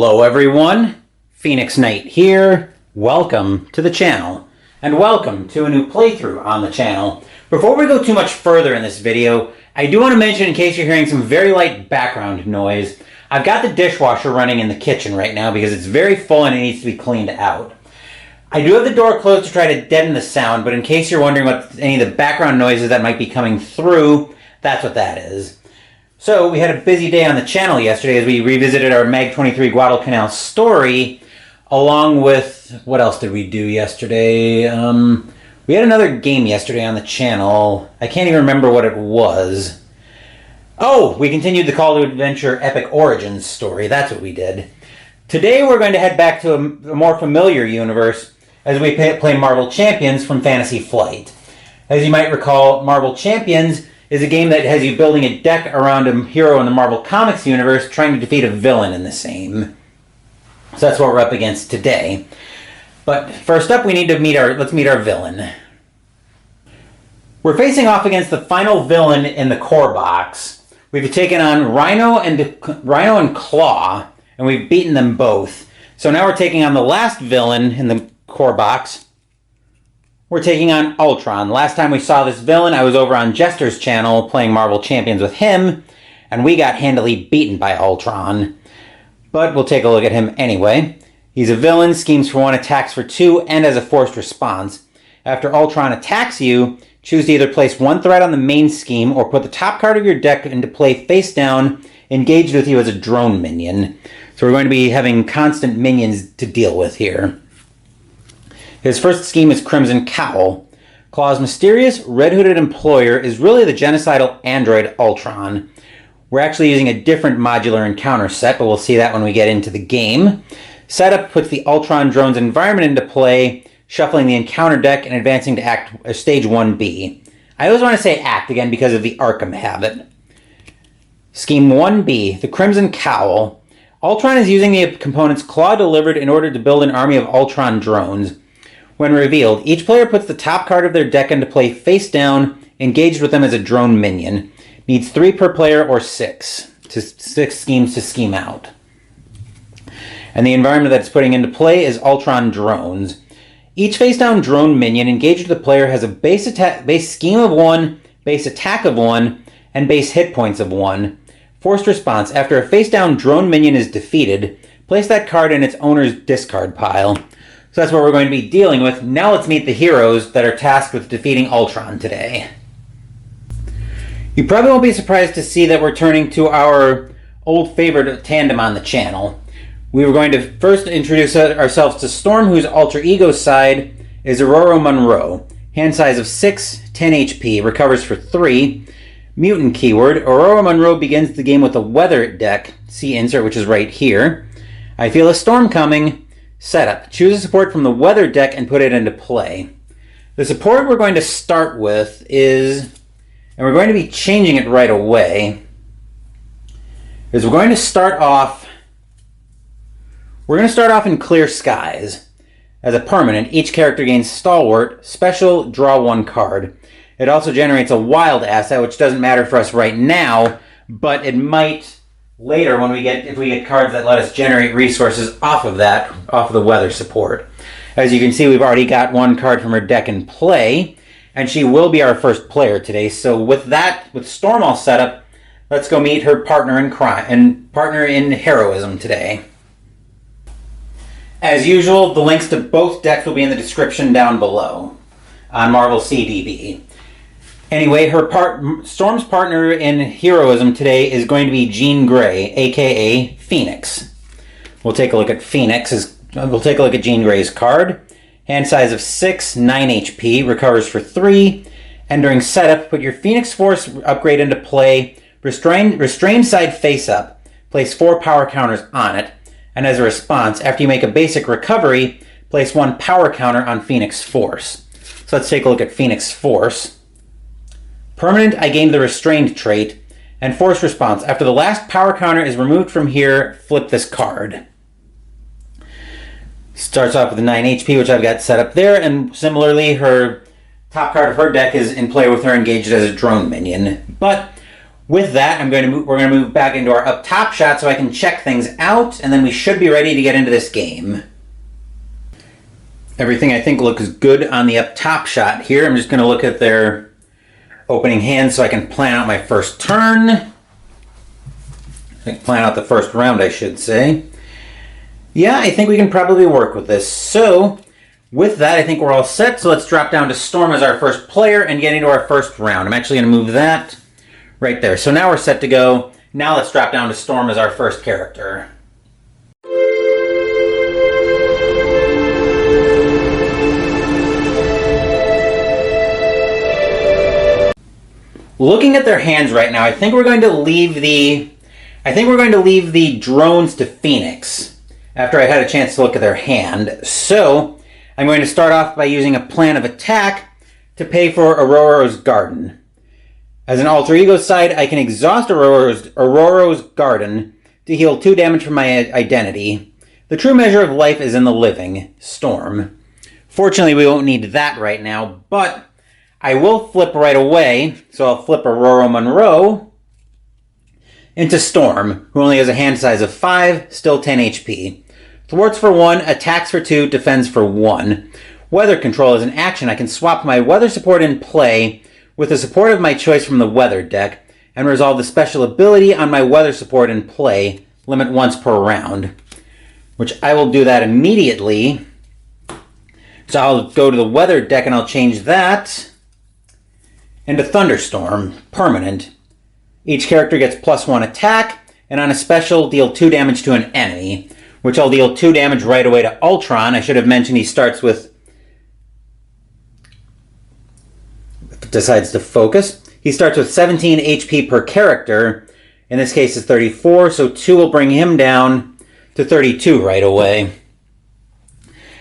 Hello everyone, Phoenix Knight here. Welcome to the channel, and welcome to a new playthrough on the channel. Before we go too much further in this video, I do want to mention, in case you're hearing some very light background noise, I've got the dishwasher running in the kitchen right now because it's very full and it needs to be cleaned out. I do have the door closed to try to deaden the sound, but in case you're wondering what any of the background noises that might be coming through, that's what that is. So, we had a busy day on the channel yesterday as we revisited our Mag 23 Guadalcanal story, along with, what else did we do yesterday? We had another game yesterday on the channel. I can't even remember what it was. Oh, we continued the Call to Adventure Epic Origins story. That's what we did. Today we're going to head back to a more familiar universe as we play Marvel Champions from Fantasy Flight. As you might recall, Marvel Champions is a game that has you building a deck around a hero in the Marvel Comics universe trying to defeat a villain in the same. So that's what we're up against today. But first up, let's meet our villain. We're facing off against the final villain in the core box. We've taken on Rhino and Claw, and we've beaten them both. So now we're taking on the last villain in the core box. We're taking on Ultron. Last time we saw this villain, I was over on Jester's channel playing Marvel Champions with him, and we got handily beaten by Ultron. But we'll take a look at him anyway. He's a villain, schemes for 1, attacks for 2, and has a forced response. After Ultron attacks you, choose to either place 1 threat on the main scheme or put the top card of your deck into play face down, engaged with you as a drone minion. So we're going to be having constant minions to deal with here. His first scheme is Crimson Cowl. Claw's mysterious, red-hooded employer is really the genocidal android Ultron. We're actually using a different modular encounter set, but we'll see that when we get into the game. Setup puts the Ultron drone's environment into play, shuffling the encounter deck and advancing to Stage 1B. I always want to say Act again because of the Arkham habit. Scheme 1B, the Crimson Cowl. Ultron is using the components Claw delivered in order to build an army of Ultron drones. When revealed, each player puts the top card of their deck into play face down, engaged with them as a drone minion. Needs 3 per player or 6 schemes to scheme out. And the environment that it's putting into play is Ultron drones. Each face down drone minion engaged with the player has a base scheme of 1, base attack of 1, and base hit points of 1. Forced response: after a face down drone minion is defeated, place that card in its owner's discard pile. So that's what we're going to be dealing with. Now let's meet the heroes that are tasked with defeating Ultron today. You probably won't be surprised to see that we're turning to our old favorite tandem on the channel. We were going to first introduce ourselves to Storm, whose alter ego side is Aurora Monroe. Hand size of 6, 10 HP, recovers for 3. Mutant keyword: Aurora Monroe begins the game with a weather deck. See insert, which is right here. I feel a storm coming. Setup: choose a support from the weather deck and put it into play. The support we're going to start with is, and we're going to be changing it right away, is we're going to start off in Clear Skies. As a permanent, each character gains Stalwart, special, draw 1 card. It also generates a wild asset, which doesn't matter for us right now, but it might later if we get cards that let us generate resources off of the weather support. As you can see, we've already got 1 card from her deck in play, and she will be our first player today. So with Storm all set up, let's go meet her partner in crime and partner in heroism today. As usual, the links to both decks will be in the description down below on Marvel CDB. Anyway, Storm's partner in heroism today is going to be Jean Grey, aka Phoenix. We'll take a look at Jean Grey's card. Hand size of 6, 9 HP, recovers for 3. And during setup, put your Phoenix Force upgrade into play. Restrained side face up. Place 4 power counters on it. And as a response, after you make a basic recovery, place 1 power counter on Phoenix Force. So let's take a look at Phoenix Force. Permanent, I gained the Restrained trait. And Force response: after the last power counter is removed from here, flip this card. Starts off with a 9 HP, which I've got set up there, and similarly, her top card of her deck is in play with her engaged as a drone minion. But With that, we're going to move back into our up top shot so I can check things out, and then we should be ready to get into this game. Everything I think looks good on the up top shot here. I'm just going to look at their opening hand so I can plan out my first turn. Plan out the first round, I should say. Yeah, I think we can probably work with this. So, with that, I think we're all set. So let's drop down to Storm as our first player and get into our first round. I'm actually going to move that right there. So now we're set to go. Now let's drop down to Storm as our first character. Looking at their hands right now, I think we're going to leave the drones to Phoenix after I had a chance to look at their hand. So I'm going to start off by using a plan of attack to pay for Aurora's Garden. As an alter ego side, I can exhaust Aurora's Garden to heal 2 damage from my identity. The true measure of life is in the living, Storm. Fortunately, we won't need that right now, but I will flip right away, so I'll flip Aurora Monroe into Storm, who only has a hand size of 5, still 10 HP. Thwarts for 1, attacks for 2, defends for 1. Weather control is an action. I can swap my weather support in play with the support of my choice from the weather deck, and resolve the special ability on my weather support in play, limit once per round. Which I will do that immediately. So I'll go to the weather deck and I'll change that into Thunderstorm, permanent. Each character gets +1 attack, and on a special, deal 2 damage to an enemy, which I'll deal 2 damage right away to Ultron. I should have mentioned he starts with, if it decides to focus, he starts with 17 HP per character. In this case, it's 34, so 2 will bring him down to 32 right away.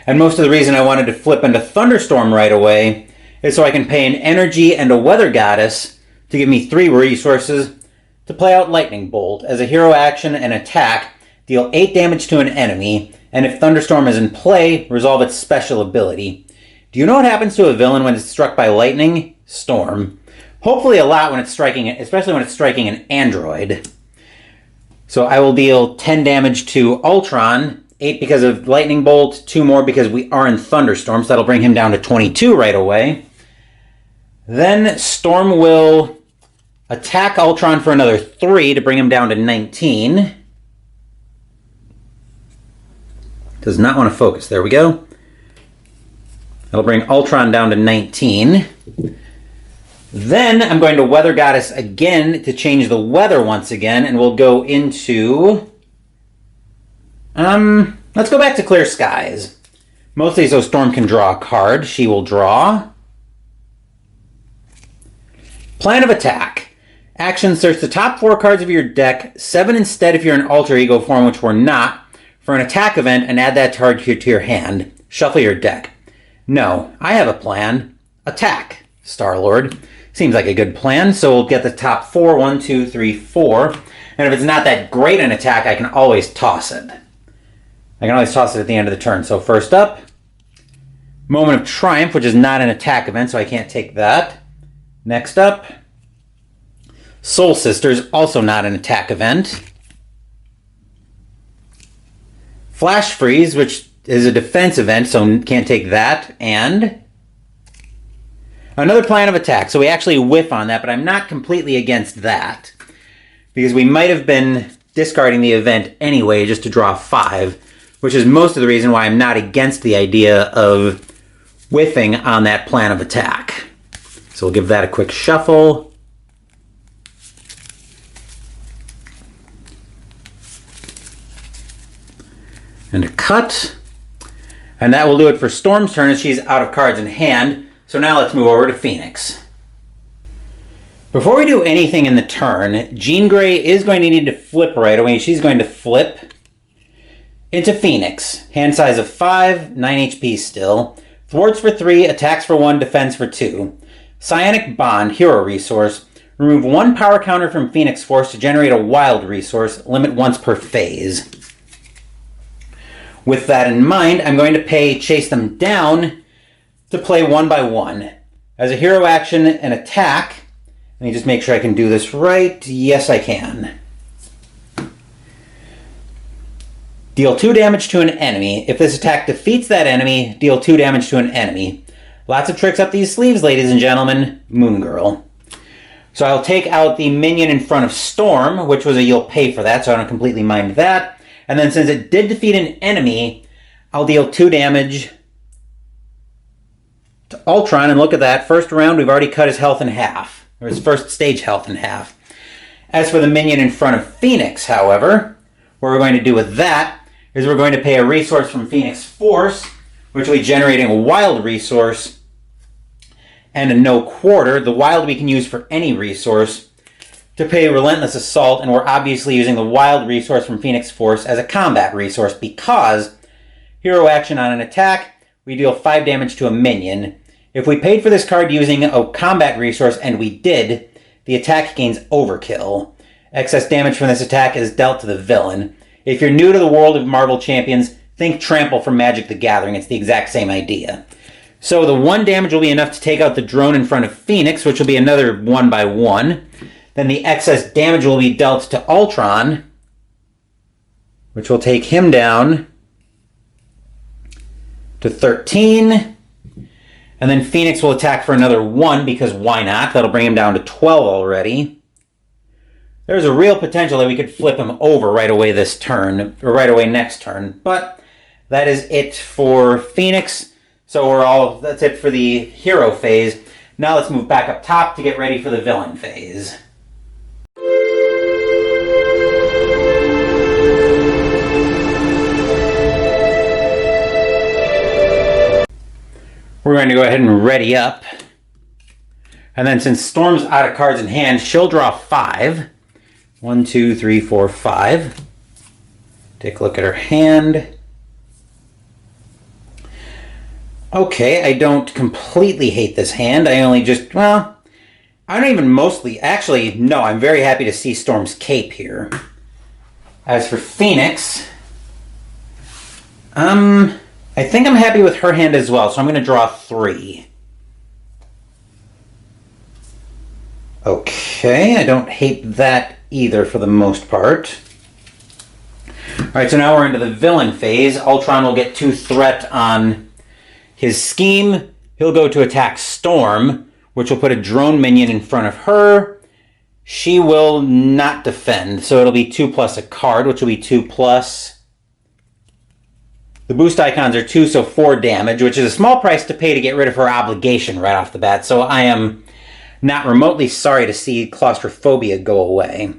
And most of the reason I wanted to flip into Thunderstorm right away is so I can pay an energy and a weather goddess to give me 3 resources to play out Lightning Bolt. As a hero action and attack, deal 8 damage to an enemy, and if Thunderstorm is in play, resolve its special ability. Do you know what happens to a villain when it's struck by lightning? Storm. Hopefully a lot when it's striking, especially when it's striking an android. So I will deal 10 damage to Ultron, 8 because of Lightning Bolt, 2 more because we are in Thunderstorm, so that'll bring him down to 22 right away. Then Storm will attack Ultron for another 3 to bring him down to 19. Does not want to focus. There we go. That'll bring Ultron down to 19. Then I'm going to Weather Goddess again to change the weather once again, and we'll go into... let's go back to Clear Skies. Mostly so Storm can draw a card. She will draw. Plan of attack. Action, search the top 4 cards of your deck, 7 instead if you're in alter ego form, which we're not, for an attack event, and add that target to your hand. Shuffle your deck. No, I have a plan. Attack, Star-Lord. Seems like a good plan, so we'll get the top 4, 1, 2, 3, 4. And if it's not that great an attack, I can always toss it. I can always toss it at the end of the turn. So first up, Moment of Triumph, which is not an attack event, so I can't take that. Next up, Soul Sisters, also not an attack event. Flash Freeze, which is a defense event, so can't take that. And another plan of attack. So we actually whiff on that, but I'm not completely against that, because we might have been discarding the event anyway just to draw 5, which is most of the reason why I'm not against the idea of whiffing on that plan of attack. So we'll give that a quick shuffle. And a cut. And that will do it for Storm's turn, as she's out of cards in hand. So now let's move over to Phoenix. Before we do anything in the turn, Jean Grey is going to need to flip right away. She's going to flip into Phoenix. Hand size of 5, 9 HP still. Thwarts for 3, attacks for 1, defends for 2. Psionic Bond, hero resource. Remove 1 power counter from Phoenix Force to generate a wild resource. Limit once per phase. With that in mind, I'm going to pay Chase Them Down to play 1 by 1. As a hero action and attack, Let me just make sure I can do this right. Yes, I can. Deal 2 damage to an enemy. If this attack defeats that enemy, deal 2 damage to an enemy. Lots of tricks up these sleeves, ladies and gentlemen. Moon Girl. So I'll take out the minion in front of Storm, which was a you'll pay for that, so I don't completely mind that. And then since it did defeat an enemy, I'll deal 2 damage to Ultron, and look at that. First round, we've already cut his health in half, or his first stage health in half. As for the minion in front of Phoenix, however, what we're going to do with that is we're going to pay a resource from Phoenix Force, which will be generating a wild resource and a no quarter. The wild we can use for any resource to pay Relentless Assault, and we're obviously using the wild resource from Phoenix Force as a combat resource because hero action on an attack, we deal 5 damage to a minion. If we paid for this card using a combat resource, and we did, the attack gains overkill. Excess damage from this attack is dealt to the villain. If you're new to the world of Marvel Champions, think Trample from Magic the Gathering. It's the exact same idea. So the 1 damage will be enough to take out the drone in front of Phoenix, which will be another 1 by 1. Then the excess damage will be dealt to Ultron, which will take him down to 13. And then Phoenix will attack for another 1, because why not? That'll bring him down to 12 already. There's a real potential that we could flip him over right away this turn, or right away next turn. But that is it for Phoenix. So that's it for the hero phase. Now let's move back up top to get ready for the villain phase. We're going to go ahead and ready up. And then since Storm's out of cards in hand, she'll draw 5. 1, 2, 3, 4, 5. Take a look at her hand. Okay, I don't completely hate this hand. I only just, well, I don't even mostly, actually, no, I'm very happy to see Storm's cape here. As for Phoenix, I think I'm happy with her hand as well, so I'm going to draw 3. Okay, I don't hate that either for the most part. Alright, so now we're into the villain phase. Ultron will get 2 threat on his scheme. He'll go to attack Storm, which will put a drone minion in front of her. She will not defend, so it'll be 2 plus a card, which will be 2 plus. The boost icons are 2, so 4 damage, which is a small price to pay to get rid of her obligation right off the bat. So I am not remotely sorry to see claustrophobia go away.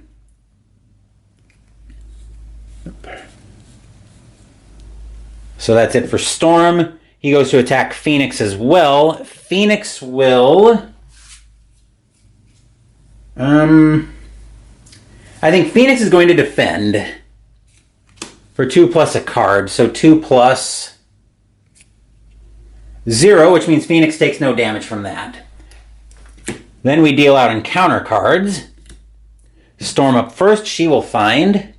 So that's it for Storm. He goes to attack Phoenix as well. Phoenix will... I think Phoenix is going to defend for 2 plus a card. So 2 plus 0, which means Phoenix takes no damage from that. Then we deal out encounter cards. Storm up first. She will find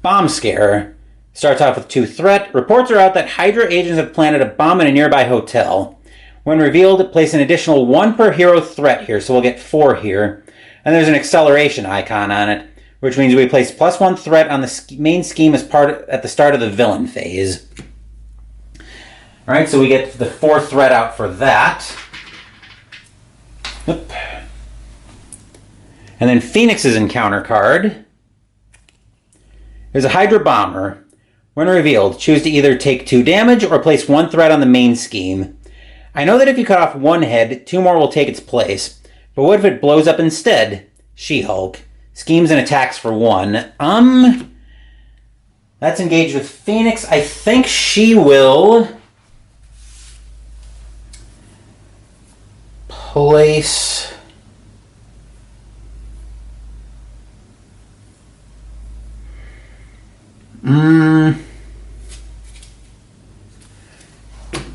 Bomb Scare. Starts off with 2 threat. Reports are out that Hydra agents have planted a bomb in a nearby hotel. When revealed, place an additional 1 per hero threat here, so we'll get 4 here. And there's an acceleration icon on it, which means we place +1 threat on the main scheme as at the start of the villain phase. Alright, so we get the 4 threat out for that. Oop. And then Phoenix's encounter card is a Hydra Bomber. When revealed, choose to either take 2 damage or place 1 threat on the main scheme. I know that if you cut off 1 head, 2 more will take its place. But what if it blows up instead? She-Hulk. Schemes and attacks for 1. Let's engage with Phoenix. I think she will place...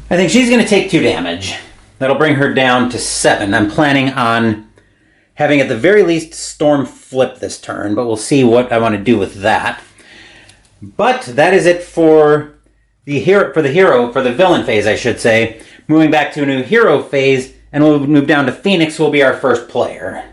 I think she's going to take 2 damage. That'll bring her down to 7. I'm planning on having at the very least Storm flip this turn, but we'll see what I want to do with that. But that is it for the villain phase, I should say. Moving back to a new hero phase, and we'll move down to Phoenix, who will be our first player.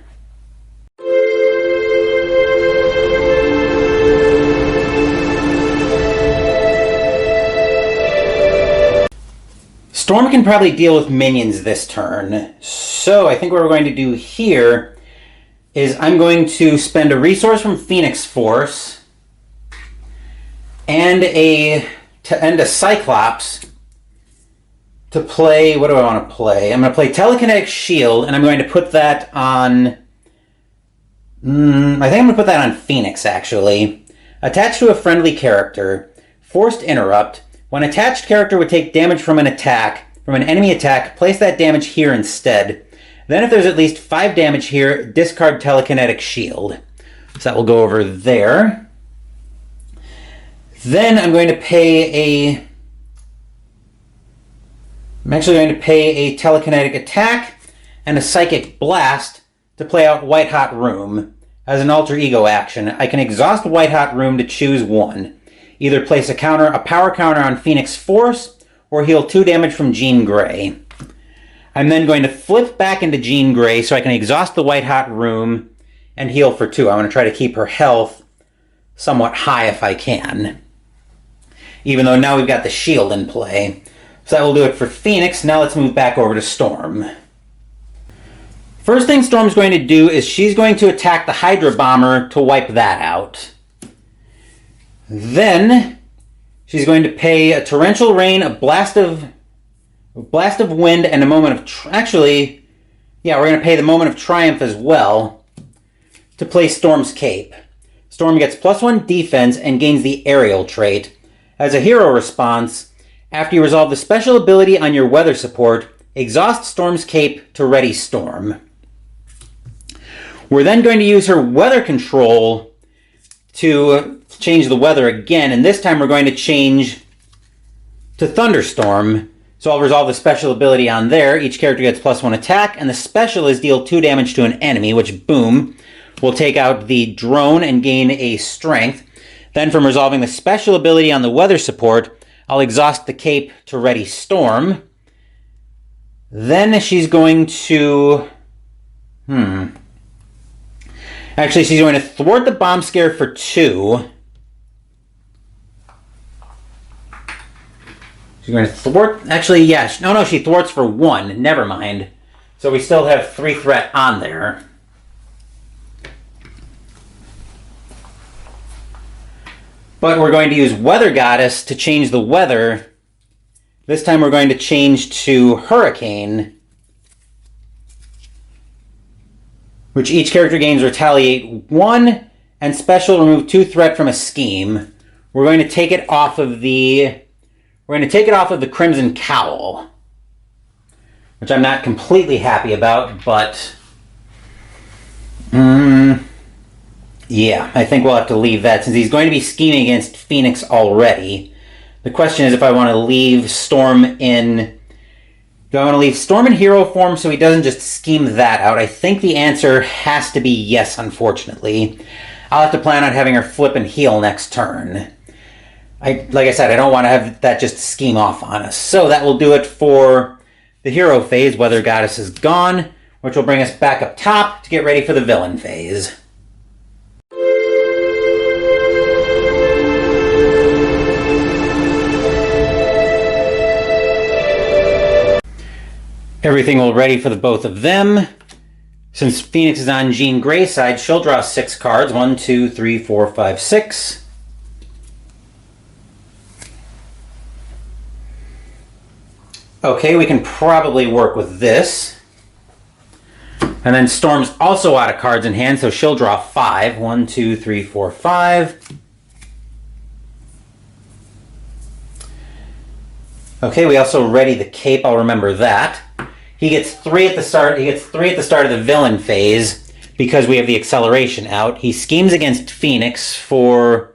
Storm can probably deal with minions this turn, so I think what we're going to do here is I'm going to spend a resource from Phoenix Force and a Cyclops to play. What do I want to play? I'm going to play Telekinetic Shield, and I'm going to put that on. I think I'm going to put that on Phoenix, actually. Attached to a friendly character. Forced Interrupt. When attached character would take damage from an enemy attack, place that damage here instead. Then if there's at least 5 damage here, discard Telekinetic Shield. So that will go over there. Then I'm going to pay a... I'm actually going to pay a Telekinetic Attack and a Psychic Blast to play out White Hot Room. As an alter ego action, I can exhaust White Hot Room to choose one. Either place a power counter on Phoenix Force, or heal 2 damage from Jean Grey. I'm then going to flip back into Jean Grey so I can exhaust the White Hot Room and heal for 2. I want to try to keep her health somewhat high if I can. Even though now we've got the shield in play. So that will do it for Phoenix. Now let's move back over to Storm. First thing Storm's going to do is she's going to attack the Hydra Bomber to wipe that out. Then she's going to pay a Torrential Rain, a Blast of Wind, and a Moment of... we're going to pay the Moment of Triumph as well to play Storm's Cape. Storm gets +1 defense and gains the Aerial trait. As a hero response, after you resolve the special ability on your weather support, exhaust Storm's Cape to ready Storm. We're then going to use her weather control to change the weather again, and this time we're going to change to Thunderstorm. So I'll resolve the special ability on there. Each character gets +1 attack, and the special is deal 2 damage to an enemy, which, boom, will take out the drone and gain a strength. Then from resolving the special ability on the weather support, I'll exhaust the cape to ready Storm. Then she's going to... Actually, she's going to thwart the bomb scare for 2. She's going to thwart... Actually, yes. No, she thwarts for 1. Never mind. So we still have 3 threat on there. But we're going to use Weather Goddess to change the weather. This time we're going to change to Hurricane, which each character gains Retaliate 1, and special remove 2 threat from a scheme. We're going to take it off of the... Crimson Cowl, which I'm not completely happy about, but... yeah, I think we'll have to leave that since he's going to be scheming against Phoenix already. The question is if I want to leave Storm in... Do I want to leave Storm in hero form so he doesn't just scheme that out? I think the answer has to be yes, unfortunately. I'll have to plan on having her flip and heal next turn. Like I said, I don't want to have that just scheme off on us. So that will do it for the hero phase. Weather Goddess is gone, which will bring us back up top to get ready for the villain phase. Everything all ready for the both of them. Since Phoenix is on Jean Grey's side, she'll draw 6 cards. 1, 2, 3, 4, 5, 6. Okay, we can probably work with this. And then Storm's also out of cards in hand, so she'll draw 5. 1, 2, 3, 4, 5. Okay, we also ready the cape. I'll remember that. He gets 3 at the start. He gets 3 at the start of the villain phase because we have the acceleration out. He schemes against Phoenix for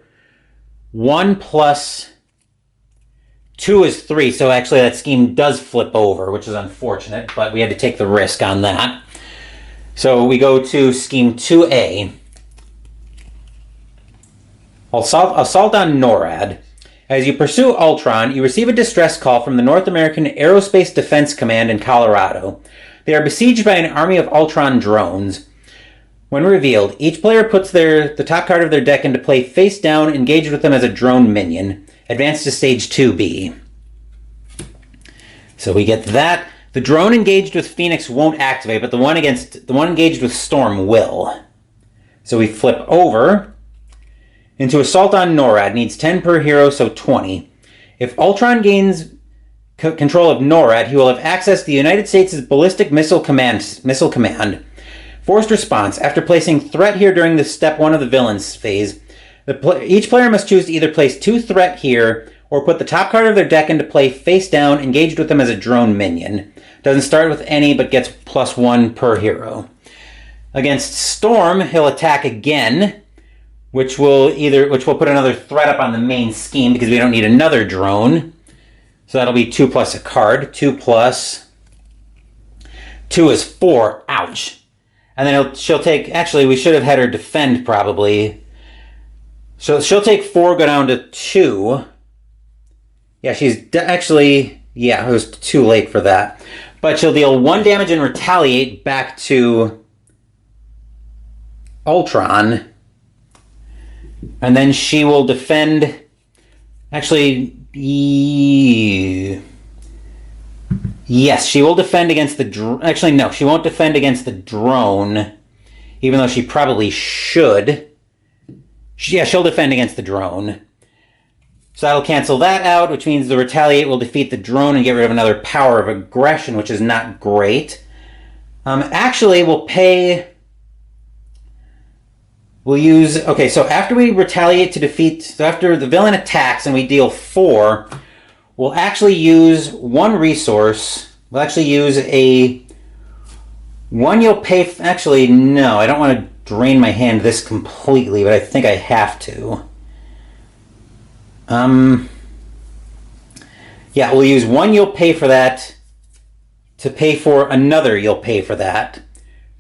1 plus 2 is 3, so actually that scheme does flip over, which is unfortunate, but we had to take the risk on that. So we go to scheme 2A. Assault on NORAD. As you pursue Ultron, you receive a distress call from the North American Aerospace Defense Command in Colorado. They are besieged by an army of Ultron drones. When revealed, each player puts the top card of their deck into play face down, engaged with them as a drone minion. Advance to stage 2B. So we get that. The drone engaged with Phoenix won't activate, but the one engaged with Storm will. So we flip over into Assault on NORAD. Needs 10 per hero, so 20. If Ultron gains control of NORAD, he will have access to the United States' Ballistic Missile Command. Forced response. After placing threat here during the step 1 of the villain's phase, each player must choose to either place 2 threat here or put the top card of their deck into play face down, engaged with them as a drone minion. Doesn't start with any, but gets +1 per hero. Against Storm, he'll attack again, which will put another threat up on the main scheme because we don't need another drone. So that'll be 2 plus a card. 2 plus 2 is 4. Ouch. And then she'll take, actually we should have had her defend probably. So she'll take 4, go down to 2. Yeah, it was too late for that. But she'll deal 1 damage and retaliate back to Ultron. And then she will defend... Actually, yes, she will defend against the drone. Actually, no, she won't defend against the drone, even though she probably should. She'll defend against the drone. So that'll cancel that out, which means the retaliate will defeat the drone and get rid of another power of aggression, which is not great. Actually, so after we retaliate to defeat, so after the villain attacks and we deal 4, we'll actually use 1 resource. We'll actually use a 1 you'll pay, actually, no, I don't want to drain my hand this completely, but I think I have to. Yeah, we'll use 1 you'll pay for that to pay for another you'll pay for that.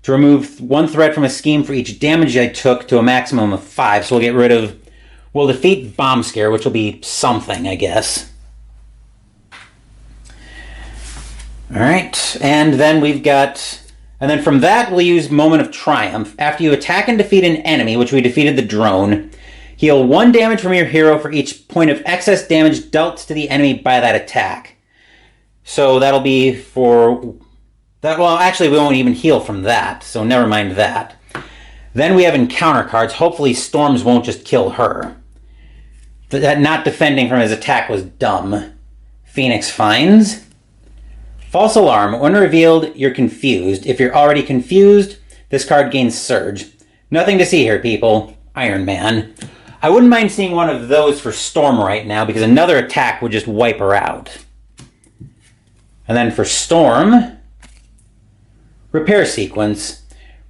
To remove 1 threat from a scheme for each damage I took to a maximum of 5. So we'll defeat Bomb Scare, which will be something, I guess. Alright, and then from that we'll use Moment of Triumph. After you attack and defeat an enemy, which we defeated the drone, heal 1 damage from your hero for each point of excess damage dealt to the enemy by that attack. So that'll be for... well, actually, we won't even heal from that, so never mind that. Then we have encounter cards. Hopefully Storms won't just kill her. That not defending from his attack was dumb. Phoenix finds. False Alarm. When revealed, you're confused. If you're already confused, this card gains Surge. Nothing to see here, people. Iron Man. I wouldn't mind seeing one of those for Storm right now, because another attack would just wipe her out. And then for Storm... Repair Sequence.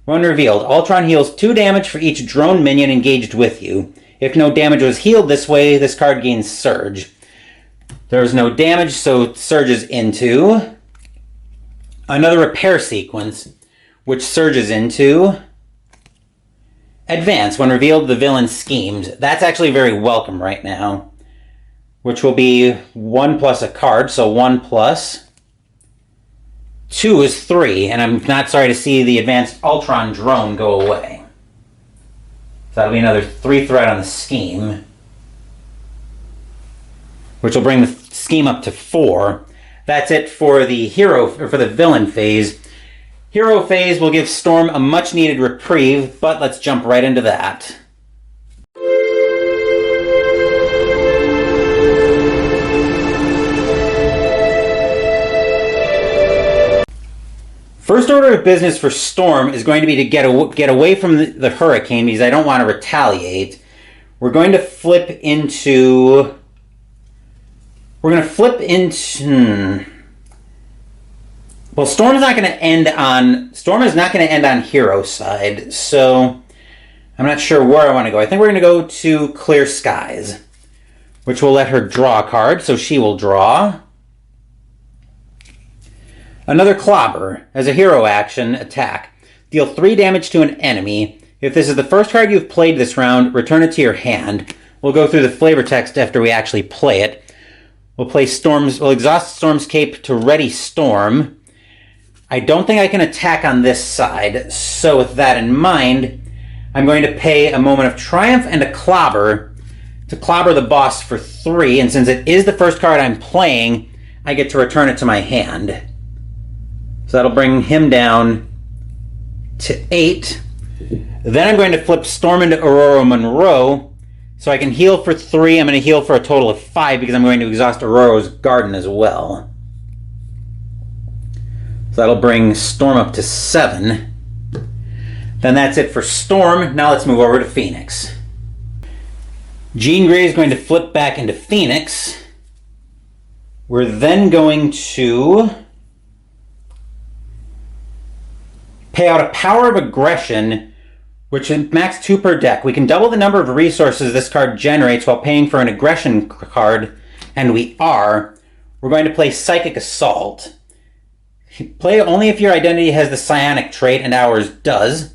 When revealed, Ultron heals 2 damage for each drone minion engaged with you. If no damage was healed this way, this card gains Surge. There was no damage, so it surges into another Repair Sequence, which surges into Advance. When revealed, the villain schemes. That's actually very welcome right now, which will be 1 plus a card, so 1 plus 2 is 3, and I'm not sorry to see the advanced Ultron drone go away. So that'll be another 3 threat on the scheme, which will bring the scheme up to 4. That's it for the villain phase. Hero phase will give Storm a much needed reprieve, but let's jump right into that. First order of business for Storm is going to be to get away from the hurricane, because I don't want to retaliate. We're going to flip into... Well, Storm is not going to end on Hero side, so I'm not sure where I want to go. I think we're going to go to Clear Skies, which will let her draw a card, so she will draw. Another Clobber. As a hero action, attack. Deal 3 damage to an enemy. If this is the first card you've played this round, return it to your hand. We'll go through the flavor text after we actually play it. We'll exhaust Storm's Cape to ready Storm. I don't think I can attack on this side. So with that in mind, I'm going to pay a Moment of Triumph and a Clobber to clobber the boss for 3. And since it is the first card I'm playing, I get to return it to my hand. So that'll bring him down to 8. Then I'm going to flip Storm into Aurora Monroe, so I can heal for 3. I'm going to heal for a total of 5 because I'm going to exhaust Aurora's Garden as well. So that'll bring Storm up to 7. Then that's it for Storm. Now let's move over to Phoenix. Jean Grey is going to flip back into Phoenix. We're then going to pay out a Power of Aggression, which is max 2 per deck. We can double the number of resources this card generates while paying for an aggression card, and we are. We're going to play Psychic Assault. Play only if your identity has the psionic trait, and ours does.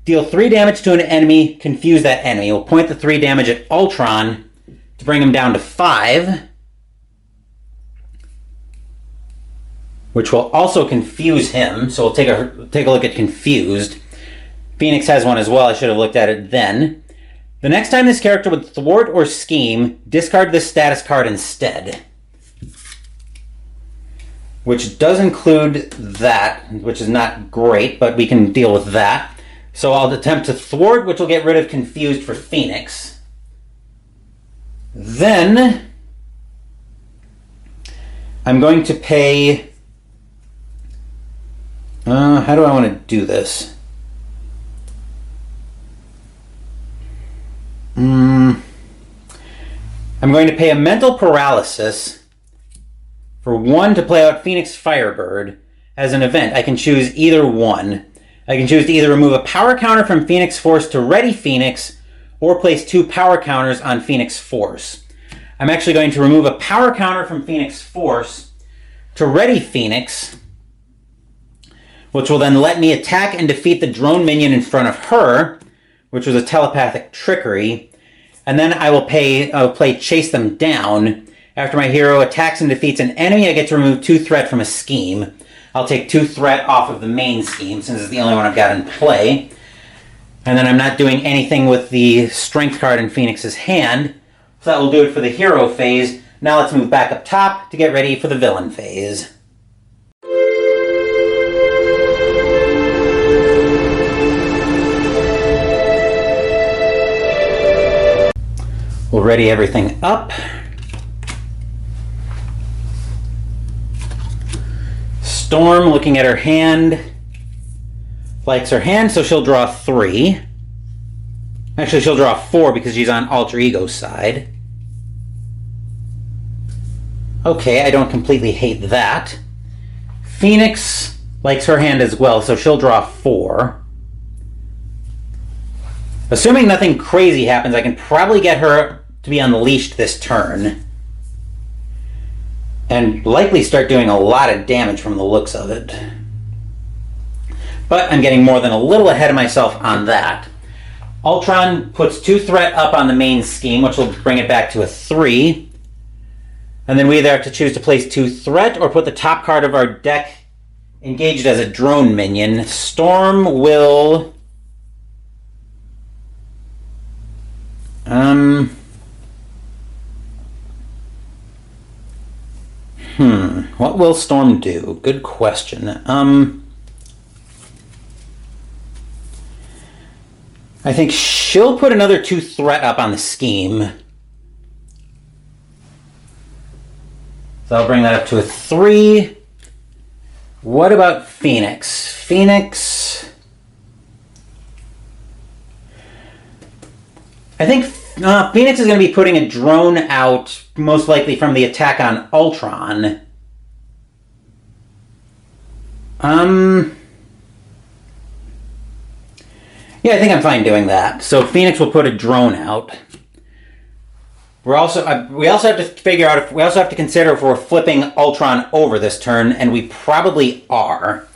Deal 3 damage to an enemy, confuse that enemy. We'll point the 3 damage at Ultron to bring him down to 5. Which will also confuse him, so we'll take a look at Confused. Phoenix has one as well, I should have looked at it then. The next time this character would thwart or scheme, discard this status card instead. Which does include that, which is not great, but we can deal with that. So I'll attempt to thwart, which will get rid of Confused for Phoenix. Then I'm going to pay... how do I want to do this? I'm going to pay a Mental Paralysis for 1 to play out Phoenix Firebird as an event. I can choose either one. I can choose to either remove a power counter from Phoenix Force to Ready Phoenix or place 2 power counters on Phoenix Force. I'm actually going to remove a power counter from Phoenix Force to Ready Phoenix, which will then let me attack and defeat the drone minion in front of her, which was a telepathic trickery. And then I will play Chase Them Down. After my hero attacks and defeats an enemy, I get to remove 2 threat from a scheme. I'll take 2 threat off of the main scheme, since it's the only one I've got in play. And then I'm not doing anything with the strength card in Phoenix's hand. So that will do it for the hero phase. Now let's move back up top to get ready for the villain phase. We'll ready everything up. Storm, looking at her hand, likes her hand, so she'll draw 3. Actually, she'll draw 4 because she's on Alter Ego's side. Okay, I don't completely hate that. Phoenix likes her hand as well, so she'll draw 4. Assuming nothing crazy happens, I can probably get her to be unleashed this turn. And likely start doing a lot of damage from the looks of it. But I'm getting more than a little ahead of myself on that. Ultron puts 2 threat up on the main scheme, which will bring it back to a 3. And then we either have to choose to place 2 threat or put the top card of our deck engaged as a drone minion. Storm will... What will Storm do? Good question. I think she'll put another 2 threat up on the scheme. So I'll bring that up to a 3. What about Phoenix? Phoenix... I think Phoenix is going to be putting a drone out, most likely from the attack on Ultron. Yeah, I think I'm fine doing that. So Phoenix will put a drone out. We also have to figure out we also have to consider if we're flipping Ultron over this turn, and we probably are.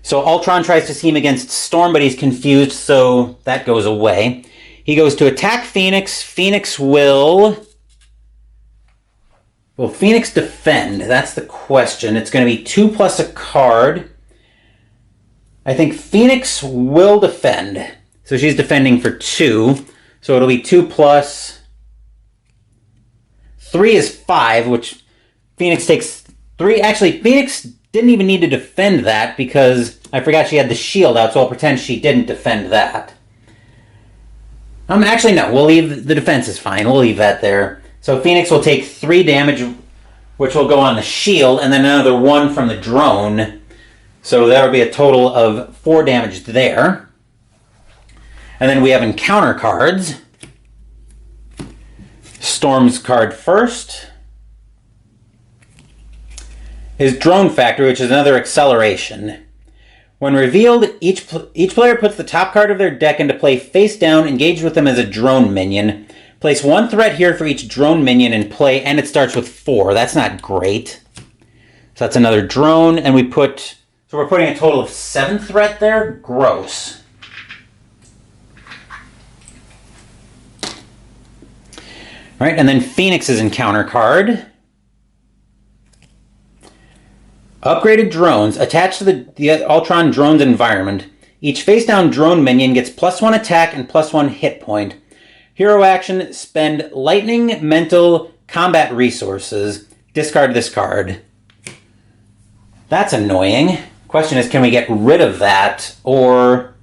So Ultron tries to scheme against Storm, but he's confused, so that goes away. He goes to attack Phoenix. Phoenix will Phoenix defend? That's the question. It's going to be 2 plus a card. I think Phoenix will defend. So she's defending for 2. So it'll be 2 plus 3 is 5, which Phoenix takes 3. Actually, Phoenix didn't even need to defend that because I forgot she had the shield out, so I'll pretend she didn't defend that. Actually, no. We'll leave the defense is fine. We'll leave that there. So Phoenix will take 3 damage, which will go on the shield, and then another 1 from the drone. So that'll be a total of 4 damage there. And then we have encounter cards. Storm's card first. His drone factory, which is another acceleration. When revealed, each player puts the top card of their deck into play face down, engaged with them as a drone minion. Place 1 threat here for each drone minion in play, and it starts with 4. That's not great. So that's another drone, and we're putting a total of 7 threat there. Gross. All right, and then Phoenix's encounter card. Upgraded drones. Attached to the Ultron drone's environment. Each face-down drone minion gets +1 attack and +1 hit point. Hero action, spend lightning, mental, combat resources. Discard this card. That's annoying. Question is, can we get rid of that? Or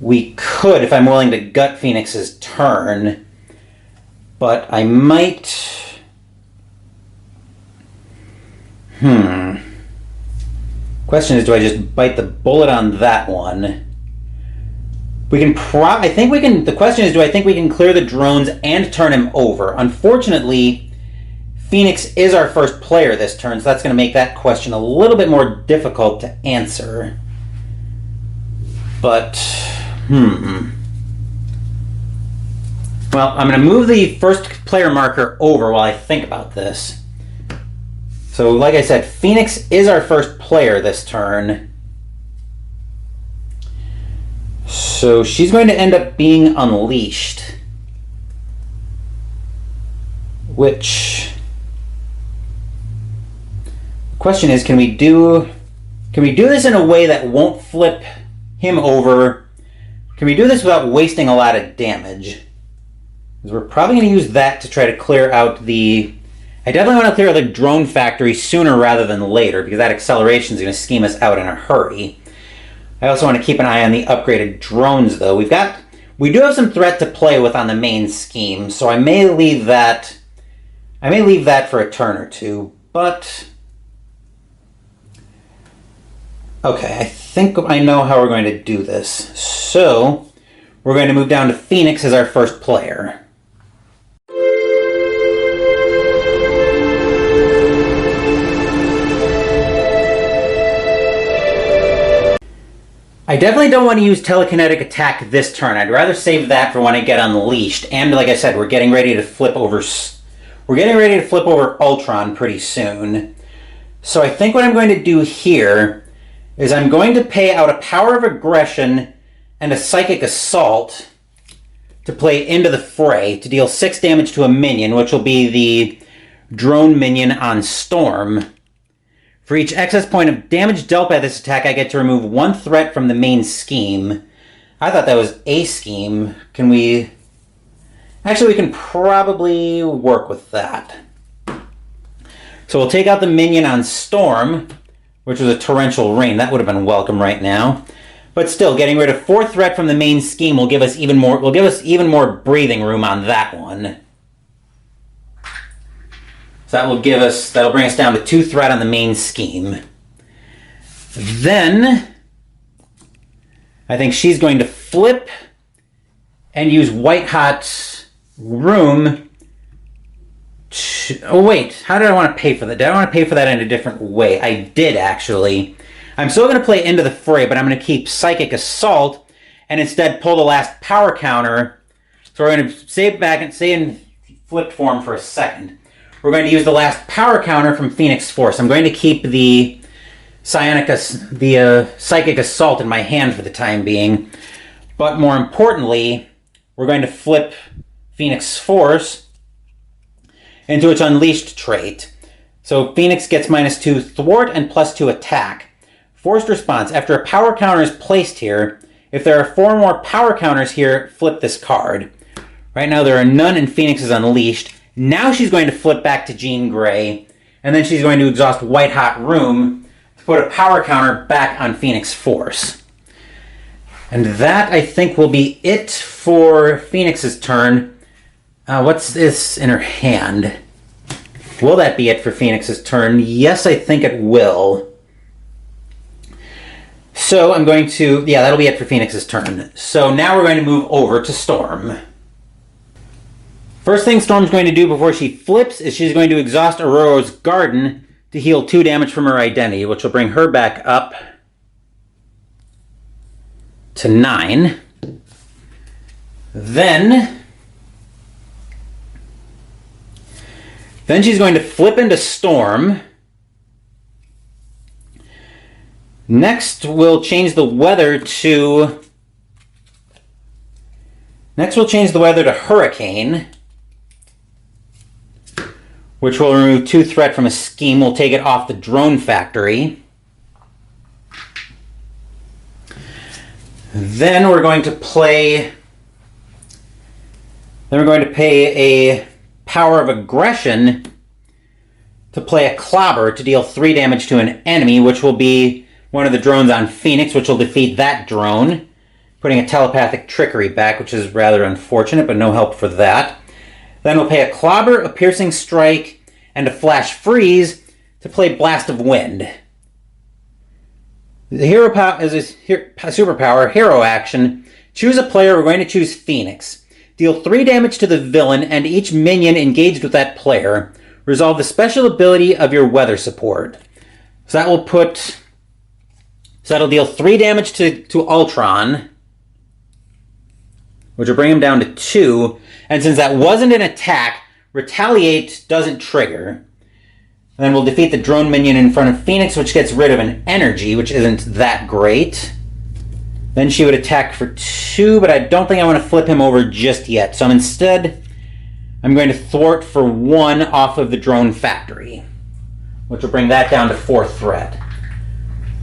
we could if I'm willing to gut Phoenix's turn. But I might... Question is, do I just bite the bullet on that one? We can I think we can... The question is, do I think we can clear the drones and turn him over? Unfortunately, Phoenix is our first player this turn, so that's going to make that question a little bit more difficult to answer. But, Well, I'm going to move the first player marker over while I think about this. So, like I said, Phoenix is our first player this turn. So she's going to end up being unleashed. Which... The question is, can we do this in a way that won't flip him over? Can we do this without wasting a lot of damage? Because we're probably going to use that to try to clear out the... I definitely want to clear out the drone factory sooner rather than later, because that acceleration is going to scheme us out in a hurry. I also want to keep an eye on the upgraded drones, though. We do have some threat to play with on the main scheme, so I may leave that for a turn or two, but... Okay, I think I know how we're going to do this. So, we're going to move down to Phoenix as our first player. I definitely don't want to use telekinetic attack this turn. I'd rather save that for when I get unleashed. And like I said, we're getting ready to flip over Ultron pretty soon. So I think what I'm going to do here is I'm going to pay out a Power of Aggression and a Psychic Assault to play into the fray to deal 6 damage to a minion, which will be the drone minion on Storm. For each excess point of damage dealt by this attack, I get to remove 1 threat from the main scheme. I thought that was a scheme. Can we... Actually, we can probably work with that. So we'll take out the minion on Storm, which was a torrential rain. That would have been welcome right now. But still, getting rid of 4 threat from the main scheme will give us even more breathing room on that one. So that'll bring us down to 2 threat on the main scheme. Then, I think she's going to flip and use White Hot's room to... Oh wait, how did I want to pay for that? Did I want to pay for that in a different way? I did, actually. I'm still going to play into the fray, but I'm going to keep Psychic Assault and instead pull the last power counter. So we're going to stay in flipped form for a second. We're going to use the last power counter from Phoenix Force. I'm going to keep the Psychic Assault in my hand for the time being. But more importantly, we're going to flip Phoenix Force into its Unleashed trait. So Phoenix gets -2 thwart and +2 attack. Forced response. After a power counter is placed here, if there are 4 more power counters here, flip this card. Right now there are none and Phoenix is unleashed. Now she's going to flip back to Jean Grey, and then she's going to exhaust White Hot Room to put a power counter back on Phoenix Force. And that, I think, will be it for Phoenix's turn. What's this in her hand? Will that be it for Phoenix's turn? Yes, I think it will. So I'm going to... yeah, that'll be it for Phoenix's turn. So now we're going to move over to Storm. First thing Storm's going to do before she flips is she's going to exhaust Aurora's Garden to heal 2 damage from her identity, which will bring her back up to 9. Then she's going to flip into Storm. Next, we'll change the weather to... Hurricane, which will remove 2 threat from a scheme. We'll take it off the drone factory. Then we're going to play... then we're going to pay a Power of Aggression to play a Clobber to deal 3 damage to an enemy, which will be one of the drones on Phoenix, which will defeat that drone, putting a Telepathic Trickery back, which is rather unfortunate, but no help for that. Then we'll pay a Clobber, a Piercing Strike, and a Flash Freeze to play Blast of Wind. The hero is a superpower, hero action. Choose a player. We're going to choose Phoenix. Deal 3 damage to the villain and each minion engaged with that player. Resolve the special ability of your weather support. So that will put... so that'll deal 3 damage to Ultron, which will bring him down to 2. And since that wasn't an attack, Retaliate doesn't trigger. And then we'll defeat the drone minion in front of Phoenix, which gets rid of an energy, which isn't that great. Then she would attack for 2, but I don't think I want to flip him over just yet. So instead, I'm going to thwart for 1 off of the drone factory, which will bring that down to 4 threat.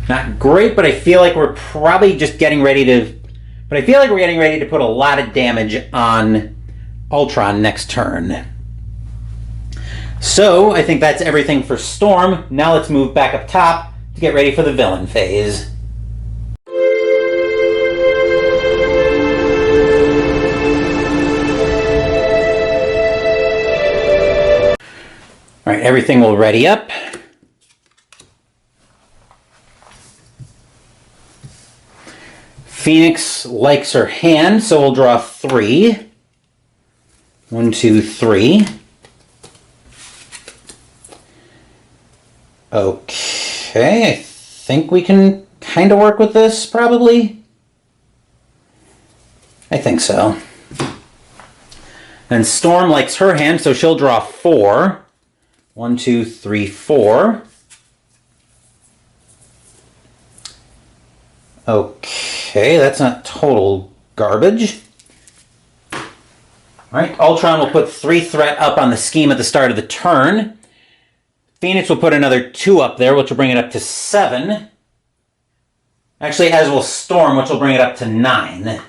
Not great, but I feel like we're probably just getting ready to... but I feel like we're getting ready to put a lot of damage on Ultron next turn. So, I think that's everything for Storm. Now let's move back up top to get ready for the villain phase. Alright, everything will ready up. Phoenix likes her hand, so we'll draw 3. 1, 2, 3. Okay, I think we can kind of work with this, probably. I think so. And Storm likes her hand, so she'll draw 4. 1, 2, 3, 4. Okay, that's not total garbage. Alright, Ultron will put 3 threat up on the scheme at the start of the turn. Phoenix will put another 2 up there, which will bring it up to 7. Actually, as will Storm, which will bring it up to 9.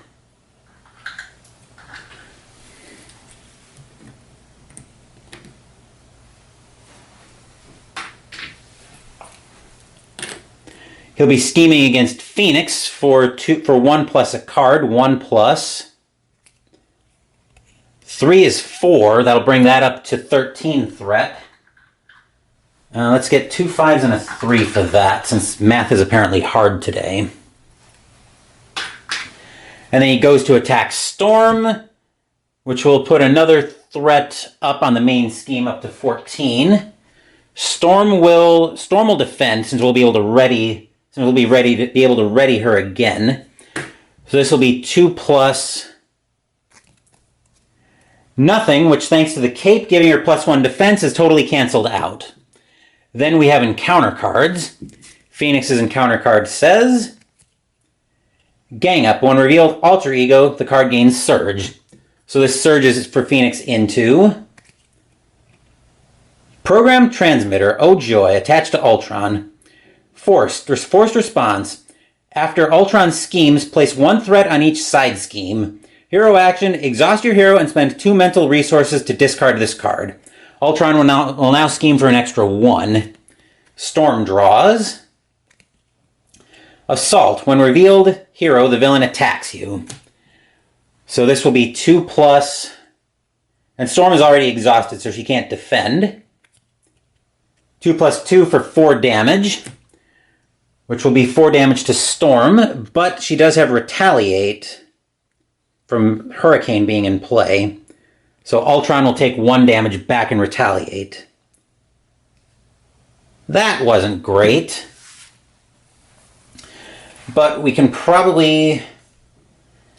He'll be scheming against Phoenix for 1 plus a card. 1 plus. 3 is 4. That'll bring that up to 13 threat. Let's get 2 5s and a 3 for that, since math is apparently hard today. And then he goes to attack Storm, which will put another threat up on the main scheme up to 14. Storm will defend, since we'll be able to ready her again. So this will be 2 plus nothing, which thanks to the cape giving her +1 defense is totally canceled out. Then we have encounter cards. Phoenix's encounter card says, Gang Up. When revealed alter ego, the card gains Surge. So this Surge is for Phoenix into Program Transmitter. Oh joy, attached to Ultron. Forced response. After Ultron schemes, place one threat on each side scheme. Hero action, exhaust your hero and spend 2 mental resources to discard this card. Ultron will now scheme for an extra 1. Storm draws. Assault. When revealed hero, the villain attacks you. So this will be 2+, and Storm is already exhausted, so she can't defend. 2+2 for 4 damage, which will be 4 damage to Storm, but she does have Retaliate from Hurricane being in play. So Ultron will take 1 damage back and retaliate. That wasn't great. But we can probably...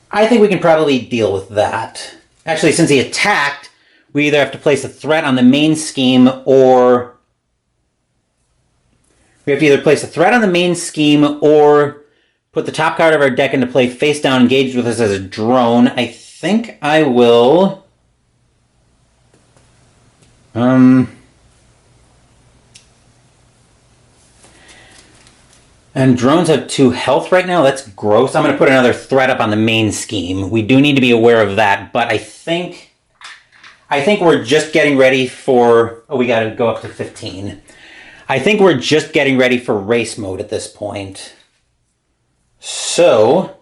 I think we can probably deal with that. Actually, since he attacked, we either have to place a threat on the main scheme or... We have to either place a threat on the main scheme or put the top card of our deck into play face down, engaged with us as a drone. I think I will... And drones have 2 health right now. That's gross. I'm going to put another threat up on the main scheme. We do need to be aware of that, but I think we're just getting ready for... Oh, we got to go up to 15. I think we're just getting ready for race mode at this point. So,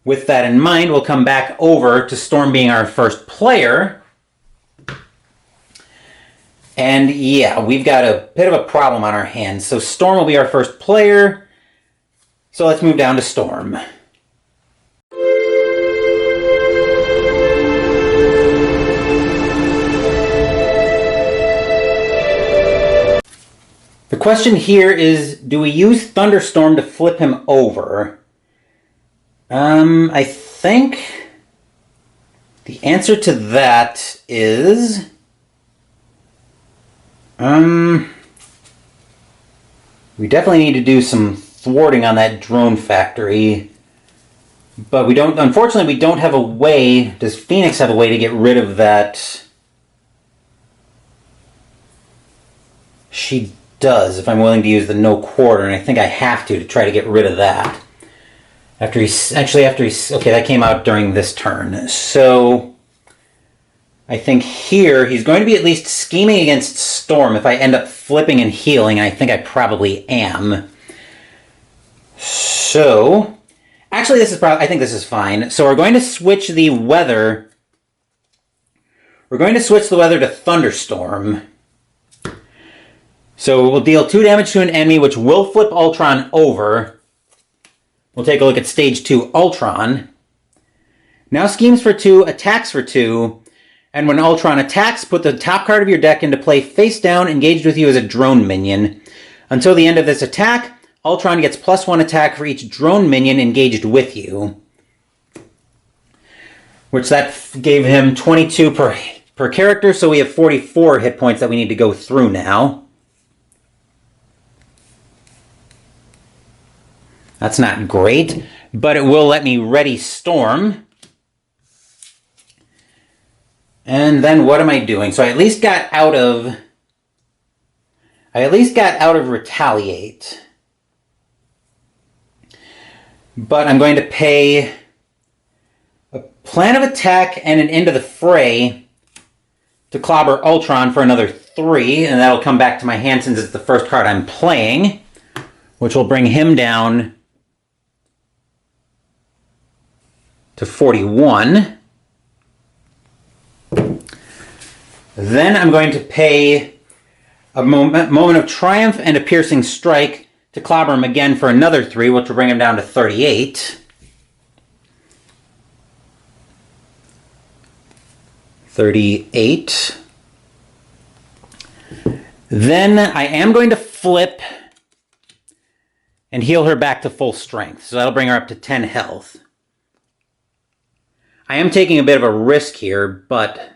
with that in mind, we'll come back over to Storm being our first player. And yeah, we've got a bit of a problem on our hands. So Storm will be our first player. So let's move down to Storm. The question here is, do we use Thunderstorm to flip him over? I think the answer to that is... we definitely need to do some thwarting on that drone factory. But we don't, unfortunately, we don't have a way. Does Phoenix have a way to get rid of that? She does, if I'm willing to use the no quarter, and I think I have to try to get rid of that. Okay, that came out during this turn. So I think here he's going to be at least scheming against Storm. If I end up flipping and healing, I think I probably am. So, actually I think this is fine. So we're going to switch the weather. We're going to switch the weather to Thunderstorm. So we'll deal 2 damage to an enemy, which will flip Ultron over. We'll take a look at Stage 2 Ultron. Now schemes for 2, attacks for 2, and when Ultron attacks, put the top card of your deck into play face down, engaged with you as a drone minion. Until the end of this attack, Ultron gets +1 attack for each drone minion engaged with you. Which that gave him 22 per character, so we have 44 hit points that we need to go through now. That's not great, but it will let me ready Storm. And then what am I doing? So I at least got out of Retaliate. But I'm going to pay a Plan of Attack and an Into the Fray to clobber Ultron for another 3, and that'll come back to my hand since it's the first card I'm playing, which will bring him down to 41. Then I'm going to pay a moment of Triumph and a Piercing Strike to clobber him again for another 3, which will bring him down to 38. 38. Then I am going to flip and heal her back to full strength. So that'll bring her up to 10 health. I am taking a bit of a risk here, but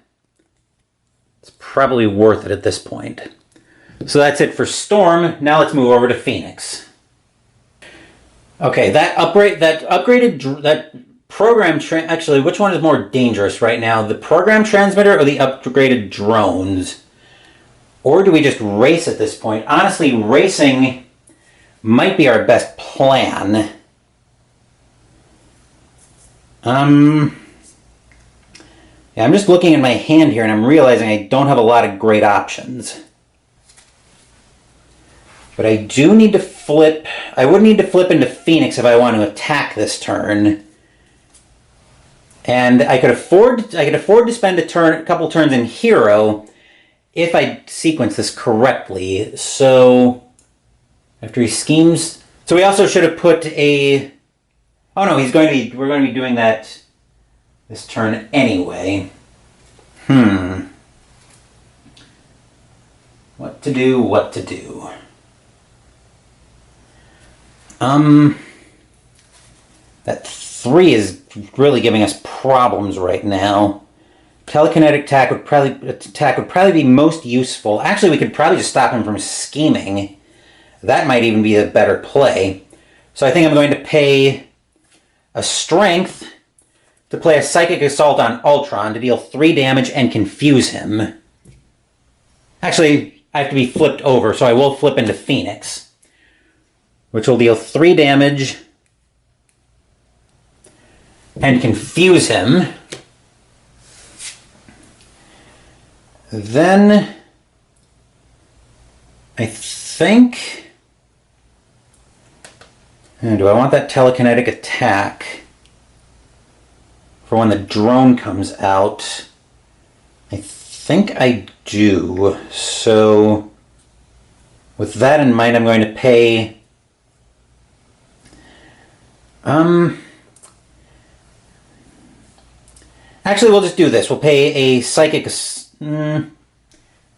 it's probably worth it at this point. So that's it for Storm. Now let's move over to Phoenix. Okay, that program actually, which one is more dangerous right now? The program transmitter or the upgraded drones? Or do we just race at this point? Honestly, racing might be our best plan. Yeah, I'm just looking at my hand here and I'm realizing I don't have a lot of great options. But I do need to flip. I would need to flip into Phoenix if I want to attack this turn. And I could afford to spend a couple turns in Hero if I sequence this correctly. So after he schemes, so we also should have put a. Oh no, we're going to be doing that this turn anyway. What to do? That 3 is really giving us problems right now. Telekinetic attack would probably be most useful. Actually, we could probably just stop him from scheming. That might even be a better play. So I think I'm going to pay a strength to play a Psychic Assault on Ultron to deal 3 damage and confuse him. Actually, I have to be flipped over, so I will flip into Phoenix, which will deal 3 damage and confuse him. Then I think... do I want that telekinetic attack for when the drone comes out? I think I do. So with that in mind, I'm going to pay... Actually, we'll just do this. We'll pay a Psychic... do I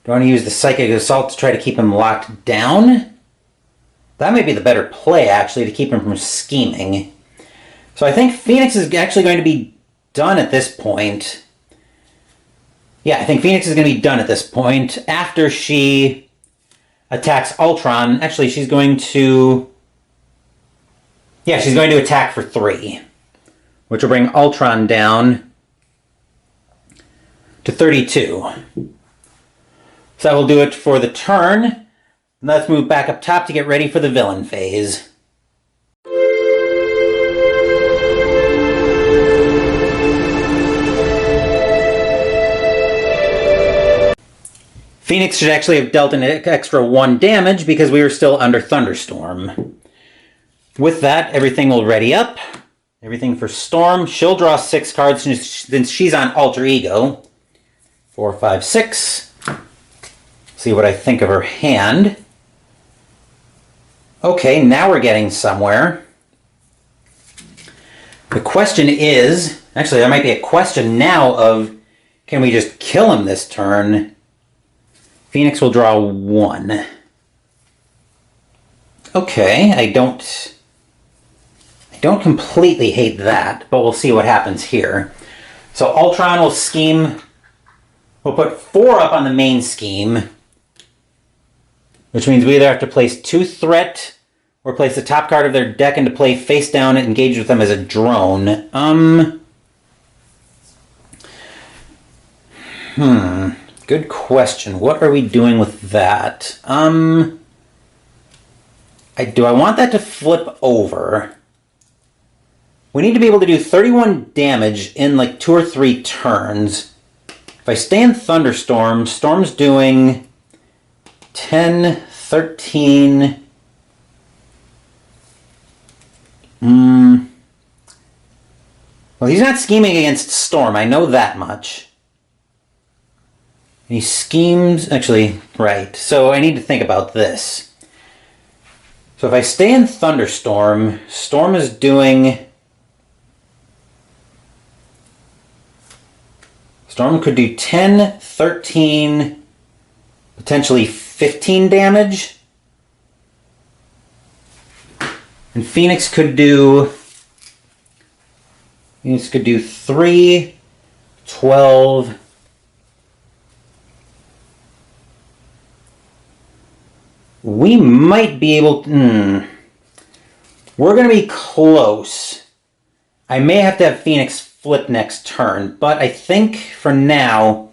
want to use the Psychic Assault to try to keep him locked down? That might be the better play, actually, to keep him from scheming. So I think Phoenix is actually going to be done at this point. Yeah, I think Phoenix is going to be done at this point. After she attacks Ultron, actually, she's going to... Yeah, she's going to attack for 3, which will bring Ultron down to 32. So that will do it for the turn. Let's move back up top to get ready for the villain phase. Phoenix should actually have dealt an extra 1 damage because we were still under Thunderstorm. With that, everything will ready up. Everything for Storm. She'll draw 6 cards since she's on Alter Ego. 4, 5, 6. See what I think of her hand. Okay, now we're getting somewhere. The question is, actually there might be a question now of, can we just kill him this turn? Phoenix will draw 1. Okay, I don't completely hate that, but we'll see what happens here. So Ultron will scheme, we'll put 4 up on the main scheme, which means we either have to place 2 threat or place the top card of their deck into play face down and engage with them as a drone. Good question. What are we doing with that? Do I want that to flip over? We need to be able to do 31 damage in like 2 or 3 turns. If I stay in Thunderstorm, Storm's doing 10, 13... Well, he's not scheming against Storm, I know that much. He schemes... Actually, right. So I need to think about this. So if I stay in Thunderstorm, Storm is doing... Storm could do 10, 13, potentially 15 damage. And Phoenix could do 3, 12. We might be able to... We're going to be close. I may have to have Phoenix flip next turn, but I think for now,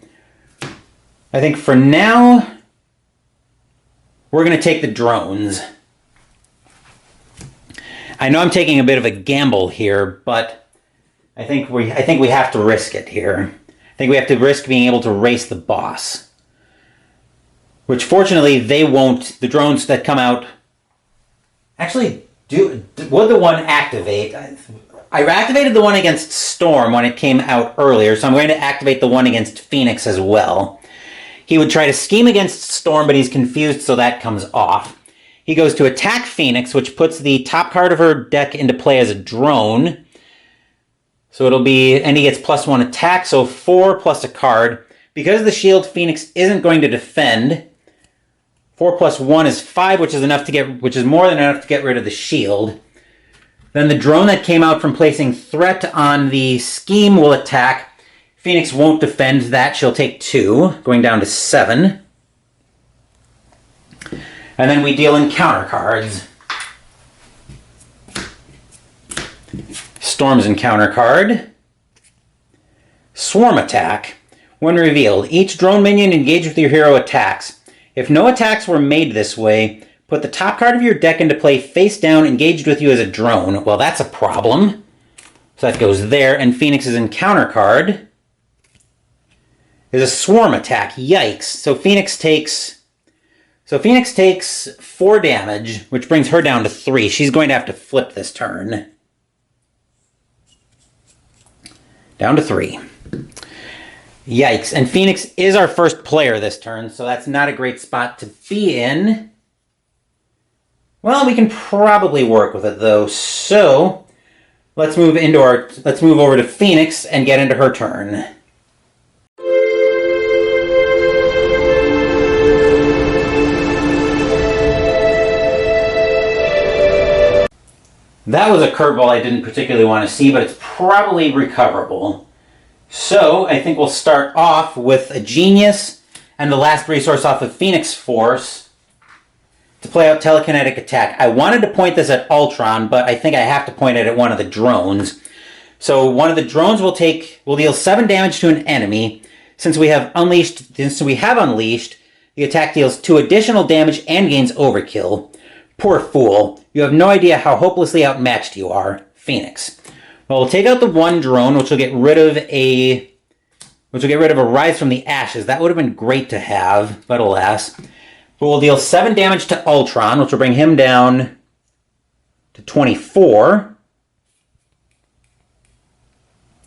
we're going to take the drones. I know I'm taking a bit of a gamble here, but I think we have to risk it here. I think we have to risk being able to race the boss. Which fortunately they won't. The drones that come out actually would the one activate? I activated the one against Storm when it came out earlier, so I'm going to activate the one against Phoenix as well. He would try to scheme against Storm, but he's confused, so that comes off. He goes to attack Phoenix, which puts the top card of her deck into play as a drone. So it'll be, and he gets +1 attack, so 4 plus a card. Because of the shield, Phoenix isn't going to defend. 4 plus 1 is 5, which is more than enough to get rid of the shield. Then the drone that came out from placing threat on the scheme will attack. Phoenix won't defend that. She'll take 2, going down to 7. And then we deal encounter cards. Storm's encounter card. Swarm attack. When revealed, each drone minion engaged with your hero attacks. If no attacks were made this way, put the top card of your deck into play face down, engaged with you as a drone. Well, that's a problem. So that goes there. And Phoenix's encounter card is a swarm attack. Yikes. So Phoenix takes 4 damage, which brings her down to 3. She's going to have to flip this turn. Down to 3. Yikes. And Phoenix is our first player this turn, so that's not a great spot to be in. Well, we can probably work with it, though. So let's move over to Phoenix and get into her turn. That was a curveball I didn't particularly want to see, but it's probably recoverable. So I think we'll start off with a Genius and the last resource off of Phoenix Force to play out Telekinetic Attack. I wanted to point this at Ultron, but I think I have to point it at one of the drones. So one of the drones will deal 7 damage to an enemy. Since we have unleashed, the attack deals 2 additional damage and gains overkill. Poor fool. You have no idea how hopelessly outmatched you are, Phoenix. Well, we'll take out the one drone, which will get rid of a Rise from the Ashes. That would have been great to have, but alas. But we'll deal 7 damage to Ultron, which will bring him down to 24.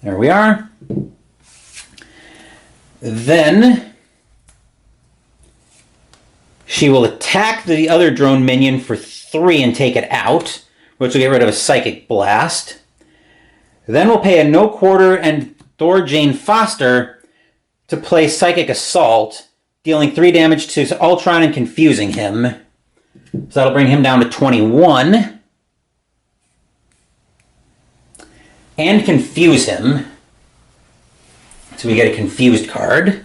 There we are. Then she will attack the other drone minion for 3 and take it out, which will get rid of a Psychic Blast. Then we'll pay a No Quarter and Thor Jane Foster to play Psychic Assault, dealing 3 damage to Ultron and confusing him. So that'll bring him down to 21. And confuse him. So we get a confused card.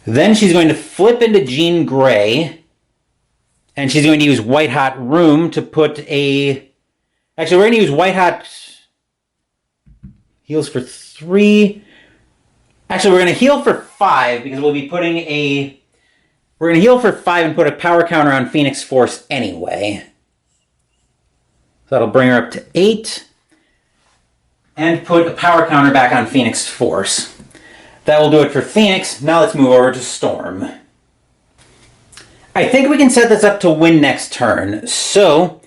Then she's going to flip into Jean Grey. And she's going to use White Hot Room to put a... Actually, we're going to use White Hot... Heals for 3. Actually, we're going to heal for 5 because we'll be putting a... We're going to heal for 5 and put a power counter on Phoenix Force anyway. So that'll bring her up to 8. And put a power counter back on Phoenix Force. That will do it for Phoenix. Now let's move over to Storm. I think we can set this up to win next turn. So,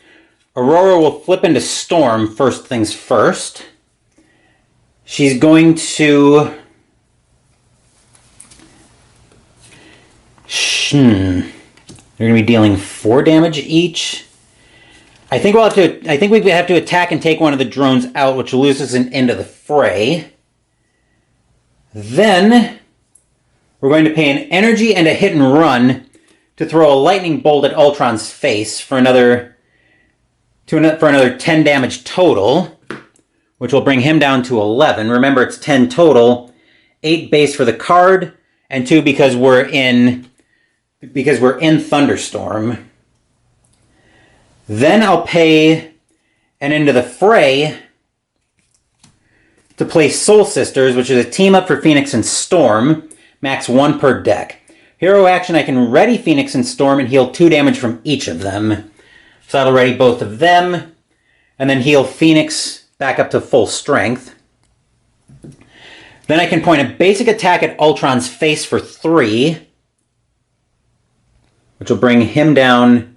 Aurora will flip into Storm first things first. She's going to... They're going to be dealing 4 damage each. I think we have to attack and take one of the drones out, which loses an end of the fray. Then we're going to pay an energy and a hit and run to throw a lightning bolt at Ultron's face for another 10 damage total, which will bring him down to 11. Remember, it's 10 total, 8 base for the card, and 2 because we're in Thunderstorm. Then I'll pay an Into the Fray to play Soul Sisters, which is a team up for Phoenix and Storm, max 1 per deck. Hero action, I can ready Phoenix and Storm and heal 2 damage from each of them. So that'll ready both of them. And then heal Phoenix back up to full strength. Then I can point a basic attack at Ultron's face for 3. Which will bring him down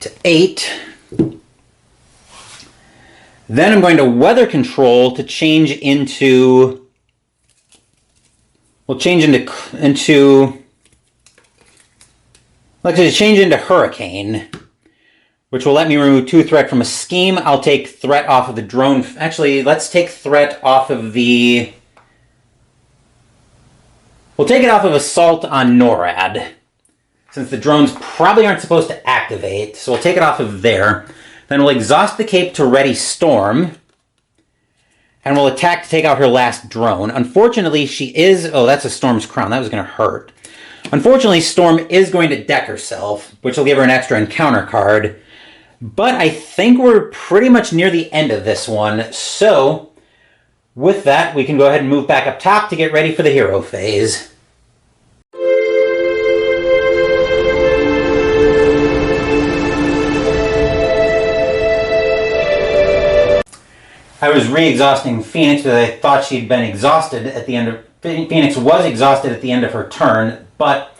to 8. Then I'm going to Weather Control to change into... We'll change into... Let's just change into Hurricane, which will let me remove 2 threat from a scheme. I'll take threat off of the drone. Actually, let's take threat off of the... We'll take it off of Assault on NORAD, since the drones probably aren't supposed to activate. So we'll take it off of there. Then we'll exhaust the cape to ready Storm. And we'll attack to take out her last drone. Unfortunately, she is... Oh, that's a Storm's Crown. That was going to hurt. Unfortunately, Storm is going to deck herself, which will give her an extra encounter card. But I think we're pretty much near the end of this one. So, with that, we can go ahead and move back up top to get ready for the hero phase. I was re-exhausting Phoenix because I thought she'd been exhausted at the end of... Phoenix was exhausted at the end of her turn, but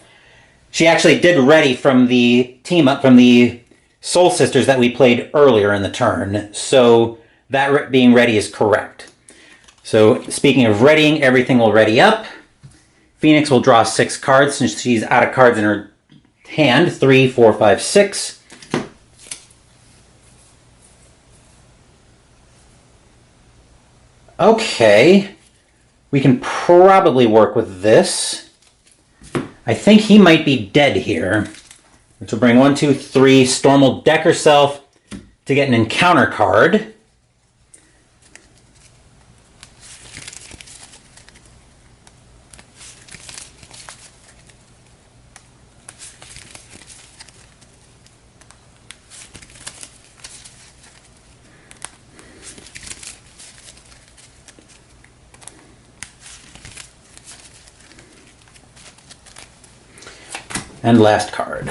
she actually did ready from the team up from the Soul Sisters that we played earlier in the turn. So that being ready is correct. So speaking of readying, everything will ready up. Phoenix will draw 6 cards since she's out of cards in her hand. 3, 4, 5, 6. Okay, we can probably work with this. I think he might be dead here, which will bring 1, 2, 3. Storm will deck herself to get an encounter card. And last card.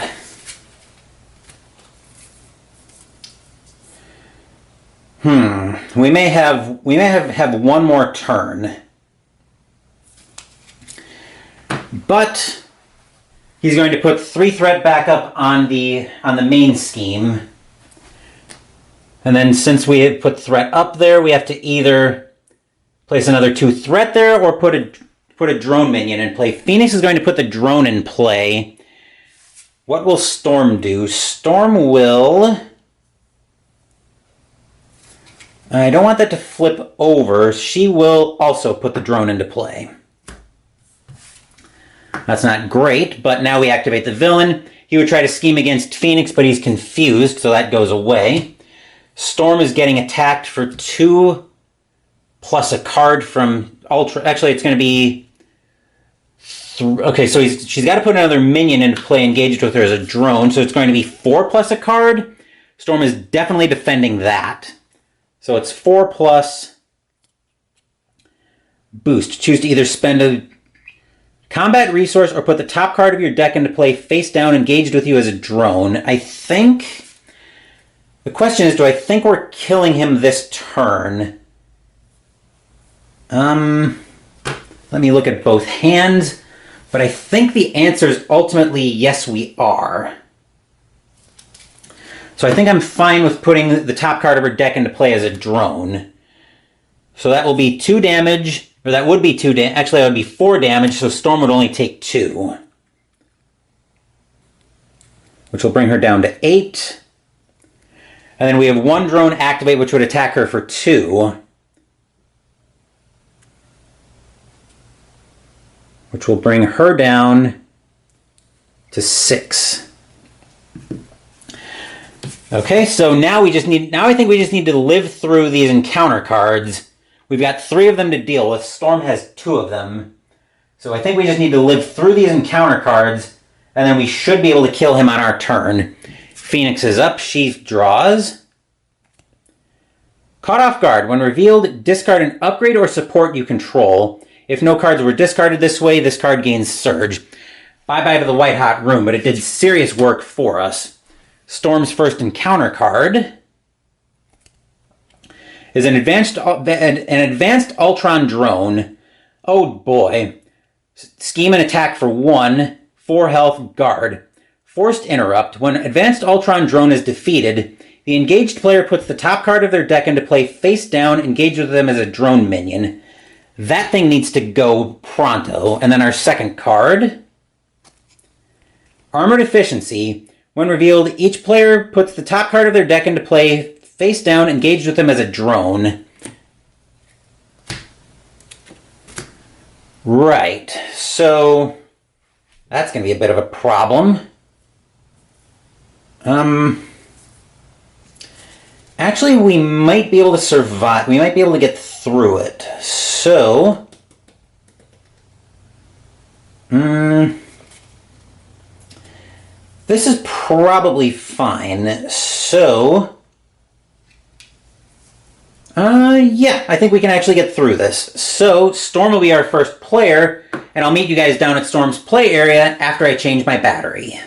We may have one more turn. But he's going to put 3 threat back up on the main scheme. And then since we had put threat up there, we have to either place another 2 threat there or put a drone minion in play. Phoenix is going to put the drone in play. What will Storm do? Storm will... I don't want that to flip over. She will also put the drone into play. That's not great, but now we activate the villain. He would try to scheme against Phoenix, but he's confused, so that goes away. Storm is getting attacked for 2 plus a card from Ultron. Actually, it's going to be... Okay, so she's got to put another minion into play engaged with her as a drone, so it's going to be 4 plus a card. Storm is definitely defending that. So it's 4 plus boost. Choose to either spend a combat resource or put the top card of your deck into play face down engaged with you as a drone. I think... The question is, do I think we're killing him this turn? Let me look at both hands. But I think the answer is ultimately yes, we are. So I think I'm fine with putting the top card of her deck into play as a drone. So that will be 2 damage, or that would be 2 damage. Actually, that would be 4 damage, so Storm would only take 2. Which will bring her down to 8. And then we have 1 drone activate, which would attack her for 2. Which will bring her down to 6. Okay, so now I think we just need to live through these encounter cards. We've got 3 of them to deal with. Storm has 2 of them. So I think we just need to live through these encounter cards, and then we should be able to kill him on our turn. Phoenix is up. She draws. Caught off guard. When revealed, discard an upgrade or support you control. If no cards were discarded this way, this card gains Surge. Bye-bye to the white-hot room, but it did serious work for us. Storm's first encounter card is an advanced Ultron drone. Oh boy. Scheme and attack for 1, 4 health, guard. Forced interrupt. When advanced Ultron drone is defeated, the engaged player puts the top card of their deck into play face down, engaged with them as a drone minion. That thing needs to go pronto. And then our second card, Armored Efficiency. When revealed, each player puts the top card of their deck into play face down, engaged with them as a drone. Right, so that's going to be a bit of a problem. Actually, we might be able to survive. We might be able to get through it. So, this is probably fine. So, yeah, I think we can actually get through this. So, Storm will be our first player, and I'll meet you guys down at Storm's play area after I change my battery.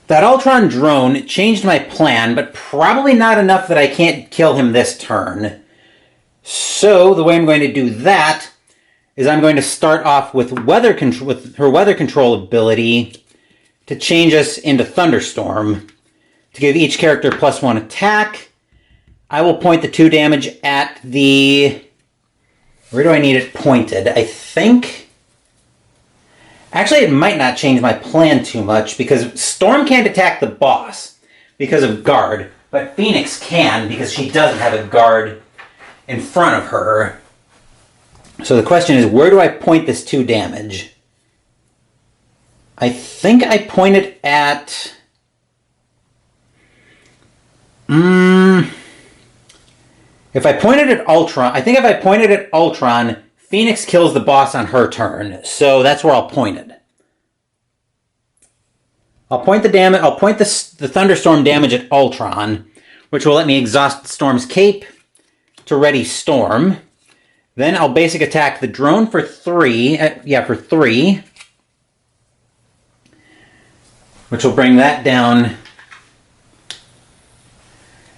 That Ultron drone changed my plan, but probably not enough that I can't kill him this turn. So, the way I'm going to do that is I'm going to start off with her weather control ability to change us into Thunderstorm. To give each character +1 attack, I will point the 2 damage at the... Where do I need it pointed? I think... Actually, it might not change my plan too much, because Storm can't attack the boss because of guard, but Phoenix can because she doesn't have a guard in front of her. So the question is, where do I point this 2 damage? I think I point it at... If I pointed at Ultron, I think if I pointed at Ultron, Phoenix kills the boss on her turn, so that's where I'll point it. I'll point the Thunderstorm damage at Ultron, which will let me exhaust Storm's cape to ready Storm. Then I'll basic attack the drone for 3, for 3. Which will bring that down.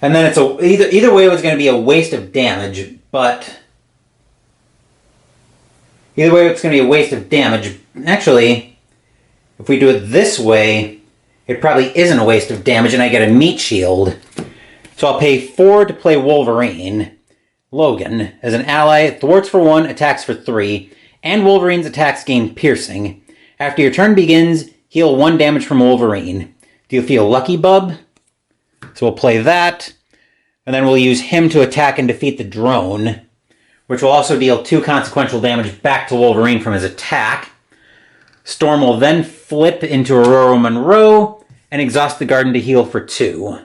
And then it's either way it was going to be a waste of damage, but... Either way, it's going to be a waste of damage. Actually, if we do it this way, it probably isn't a waste of damage, and I get a meat shield. So I'll pay 4 to play Wolverine. Logan, as an ally, thwarts for 1, attacks for 3, and Wolverine's attacks gain piercing. After your turn begins, heal 1 damage from Wolverine. Do you feel lucky, bub? So we'll play that, and then we'll use him to attack and defeat the drone, which will also deal 2 consequential damage back to Wolverine from his attack. Storm will then flip into Aurora Monroe and exhaust the garden to heal for 2.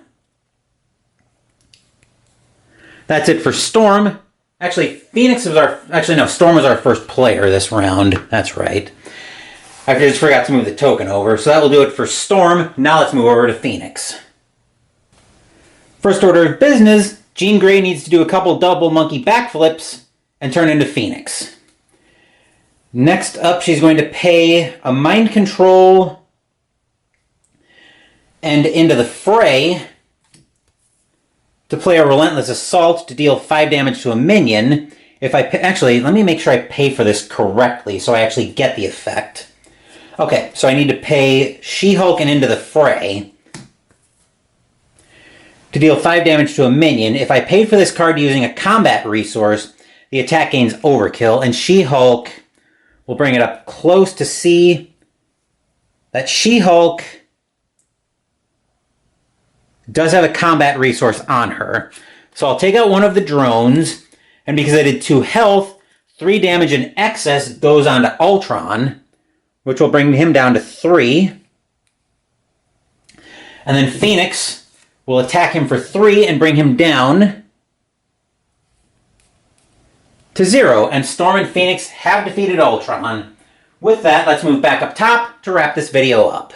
That's it for Storm. Actually, Storm was our first player this round. That's right. I just forgot to move the token over, so that will do it for Storm. Now let's move over to Phoenix. First order of business, Jean Grey needs to do a couple double monkey backflips and turn into Phoenix. Next up, she's going to pay a mind control and into the fray to play a relentless assault to deal 5 damage to a minion. Actually, let me make sure I pay for this correctly so I actually get the effect. Okay, so I need to pay She-Hulk and into the fray to deal 5 damage to a minion. If I paid for this card using a combat resource, the attack gains overkill, and She-Hulk will bring it up close to see that She-Hulk does have a combat resource on her. So I'll take out one of the drones, and because I did 2 health, 3 damage in excess goes on to Ultron, which will bring him down to 3. And then Phoenix will attack him for 3 and bring him down to 0, and Storm and Phoenix have defeated Ultron. With that, let's move back up top to wrap this video up.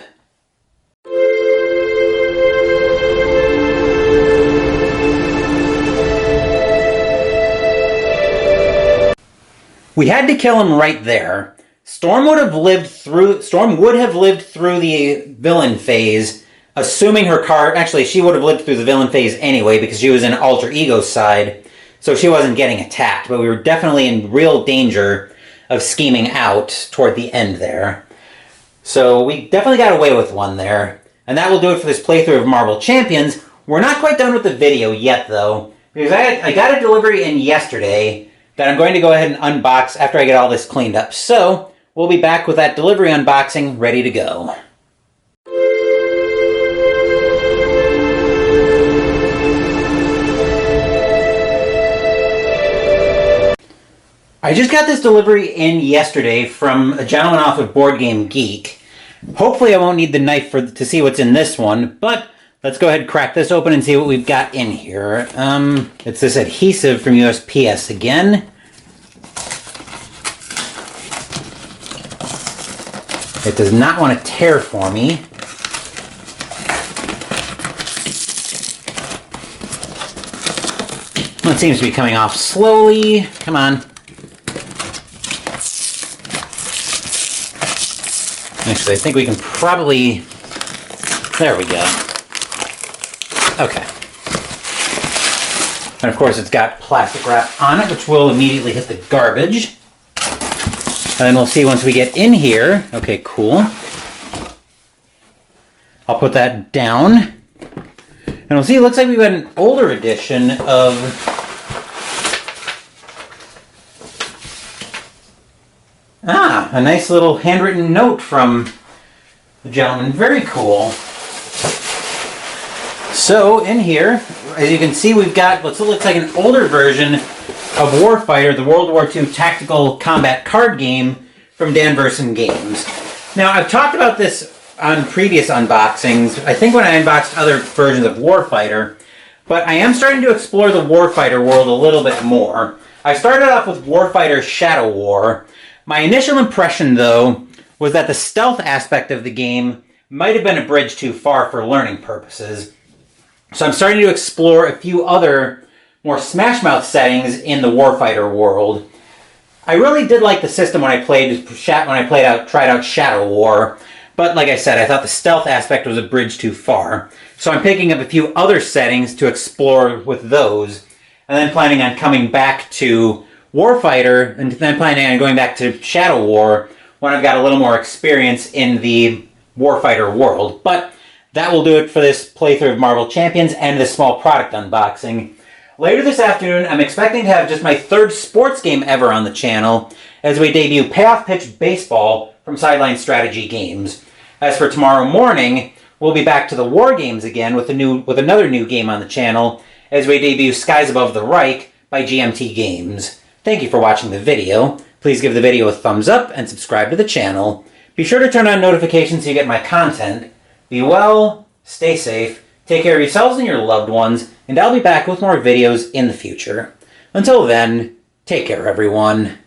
We had to kill him right there. Storm would have lived through the villain phase, assuming her card... Actually, she would have lived through the villain phase anyway because she was in Alter Ego's side, so she wasn't getting attacked. But we were definitely in real danger of scheming out toward the end there. So we definitely got away with one there. And that will do it for this playthrough of Marvel Champions. We're not quite done with the video yet, though, because I got a delivery in yesterday that I'm going to go ahead and unbox after I get all this cleaned up. So we'll be back with that delivery unboxing ready to go. I just got this delivery in yesterday from a gentleman off of Board Game Geek. Hopefully I won't need the knife to see what's in this one, but let's go ahead and crack this open and see what we've got in here. It's this adhesive from USPS again. It does not want to tear for me. It seems to be coming off slowly. Come on. Actually, I think we can probably... There we go. Okay. And of course it's got plastic wrap on it, which will immediately hit the garbage. And then we'll see once we get in here. Okay, cool. I'll put that down. And we'll see, it looks like we've got an older edition of... a nice little handwritten note from the gentleman. Very cool. So, in here, as you can see, we've got what looks like an older version of Warfighter, the World War II tactical combat card game from Dan Verson Games. Now, I've talked about this on previous unboxings, I think when I unboxed other versions of Warfighter, but I am starting to explore the Warfighter world a little bit more. I started off with Warfighter Shadow War. My initial impression, though, was that the stealth aspect of the game might have been a bridge too far for learning purposes. So I'm starting to explore a few other more Smash Mouth settings in the Warfighter world. I really did like the system when I tried out Shadow War, but like I said, I thought the stealth aspect was a bridge too far. So I'm picking up a few other settings to explore with those, and then planning on coming back to Warfighter, and then planning on going back to Shadow War when I've got a little more experience in the Warfighter world. But that will do it for this playthrough of Marvel Champions and this small product unboxing. Later this afternoon, I'm expecting to have just my third sports game ever on the channel as we debut Payoff Pitch Baseball from Sideline Strategy Games. As for tomorrow morning, we'll be back to the War Games again with another new game on the channel as we debut Skies Above the Reich by GMT Games. Thank you for watching the video. Please give the video a thumbs up and subscribe to the channel. Be sure to turn on notifications so you get my content. Be well, stay safe, take care of yourselves and your loved ones, and I'll be back with more videos in the future. Until then, take care everyone.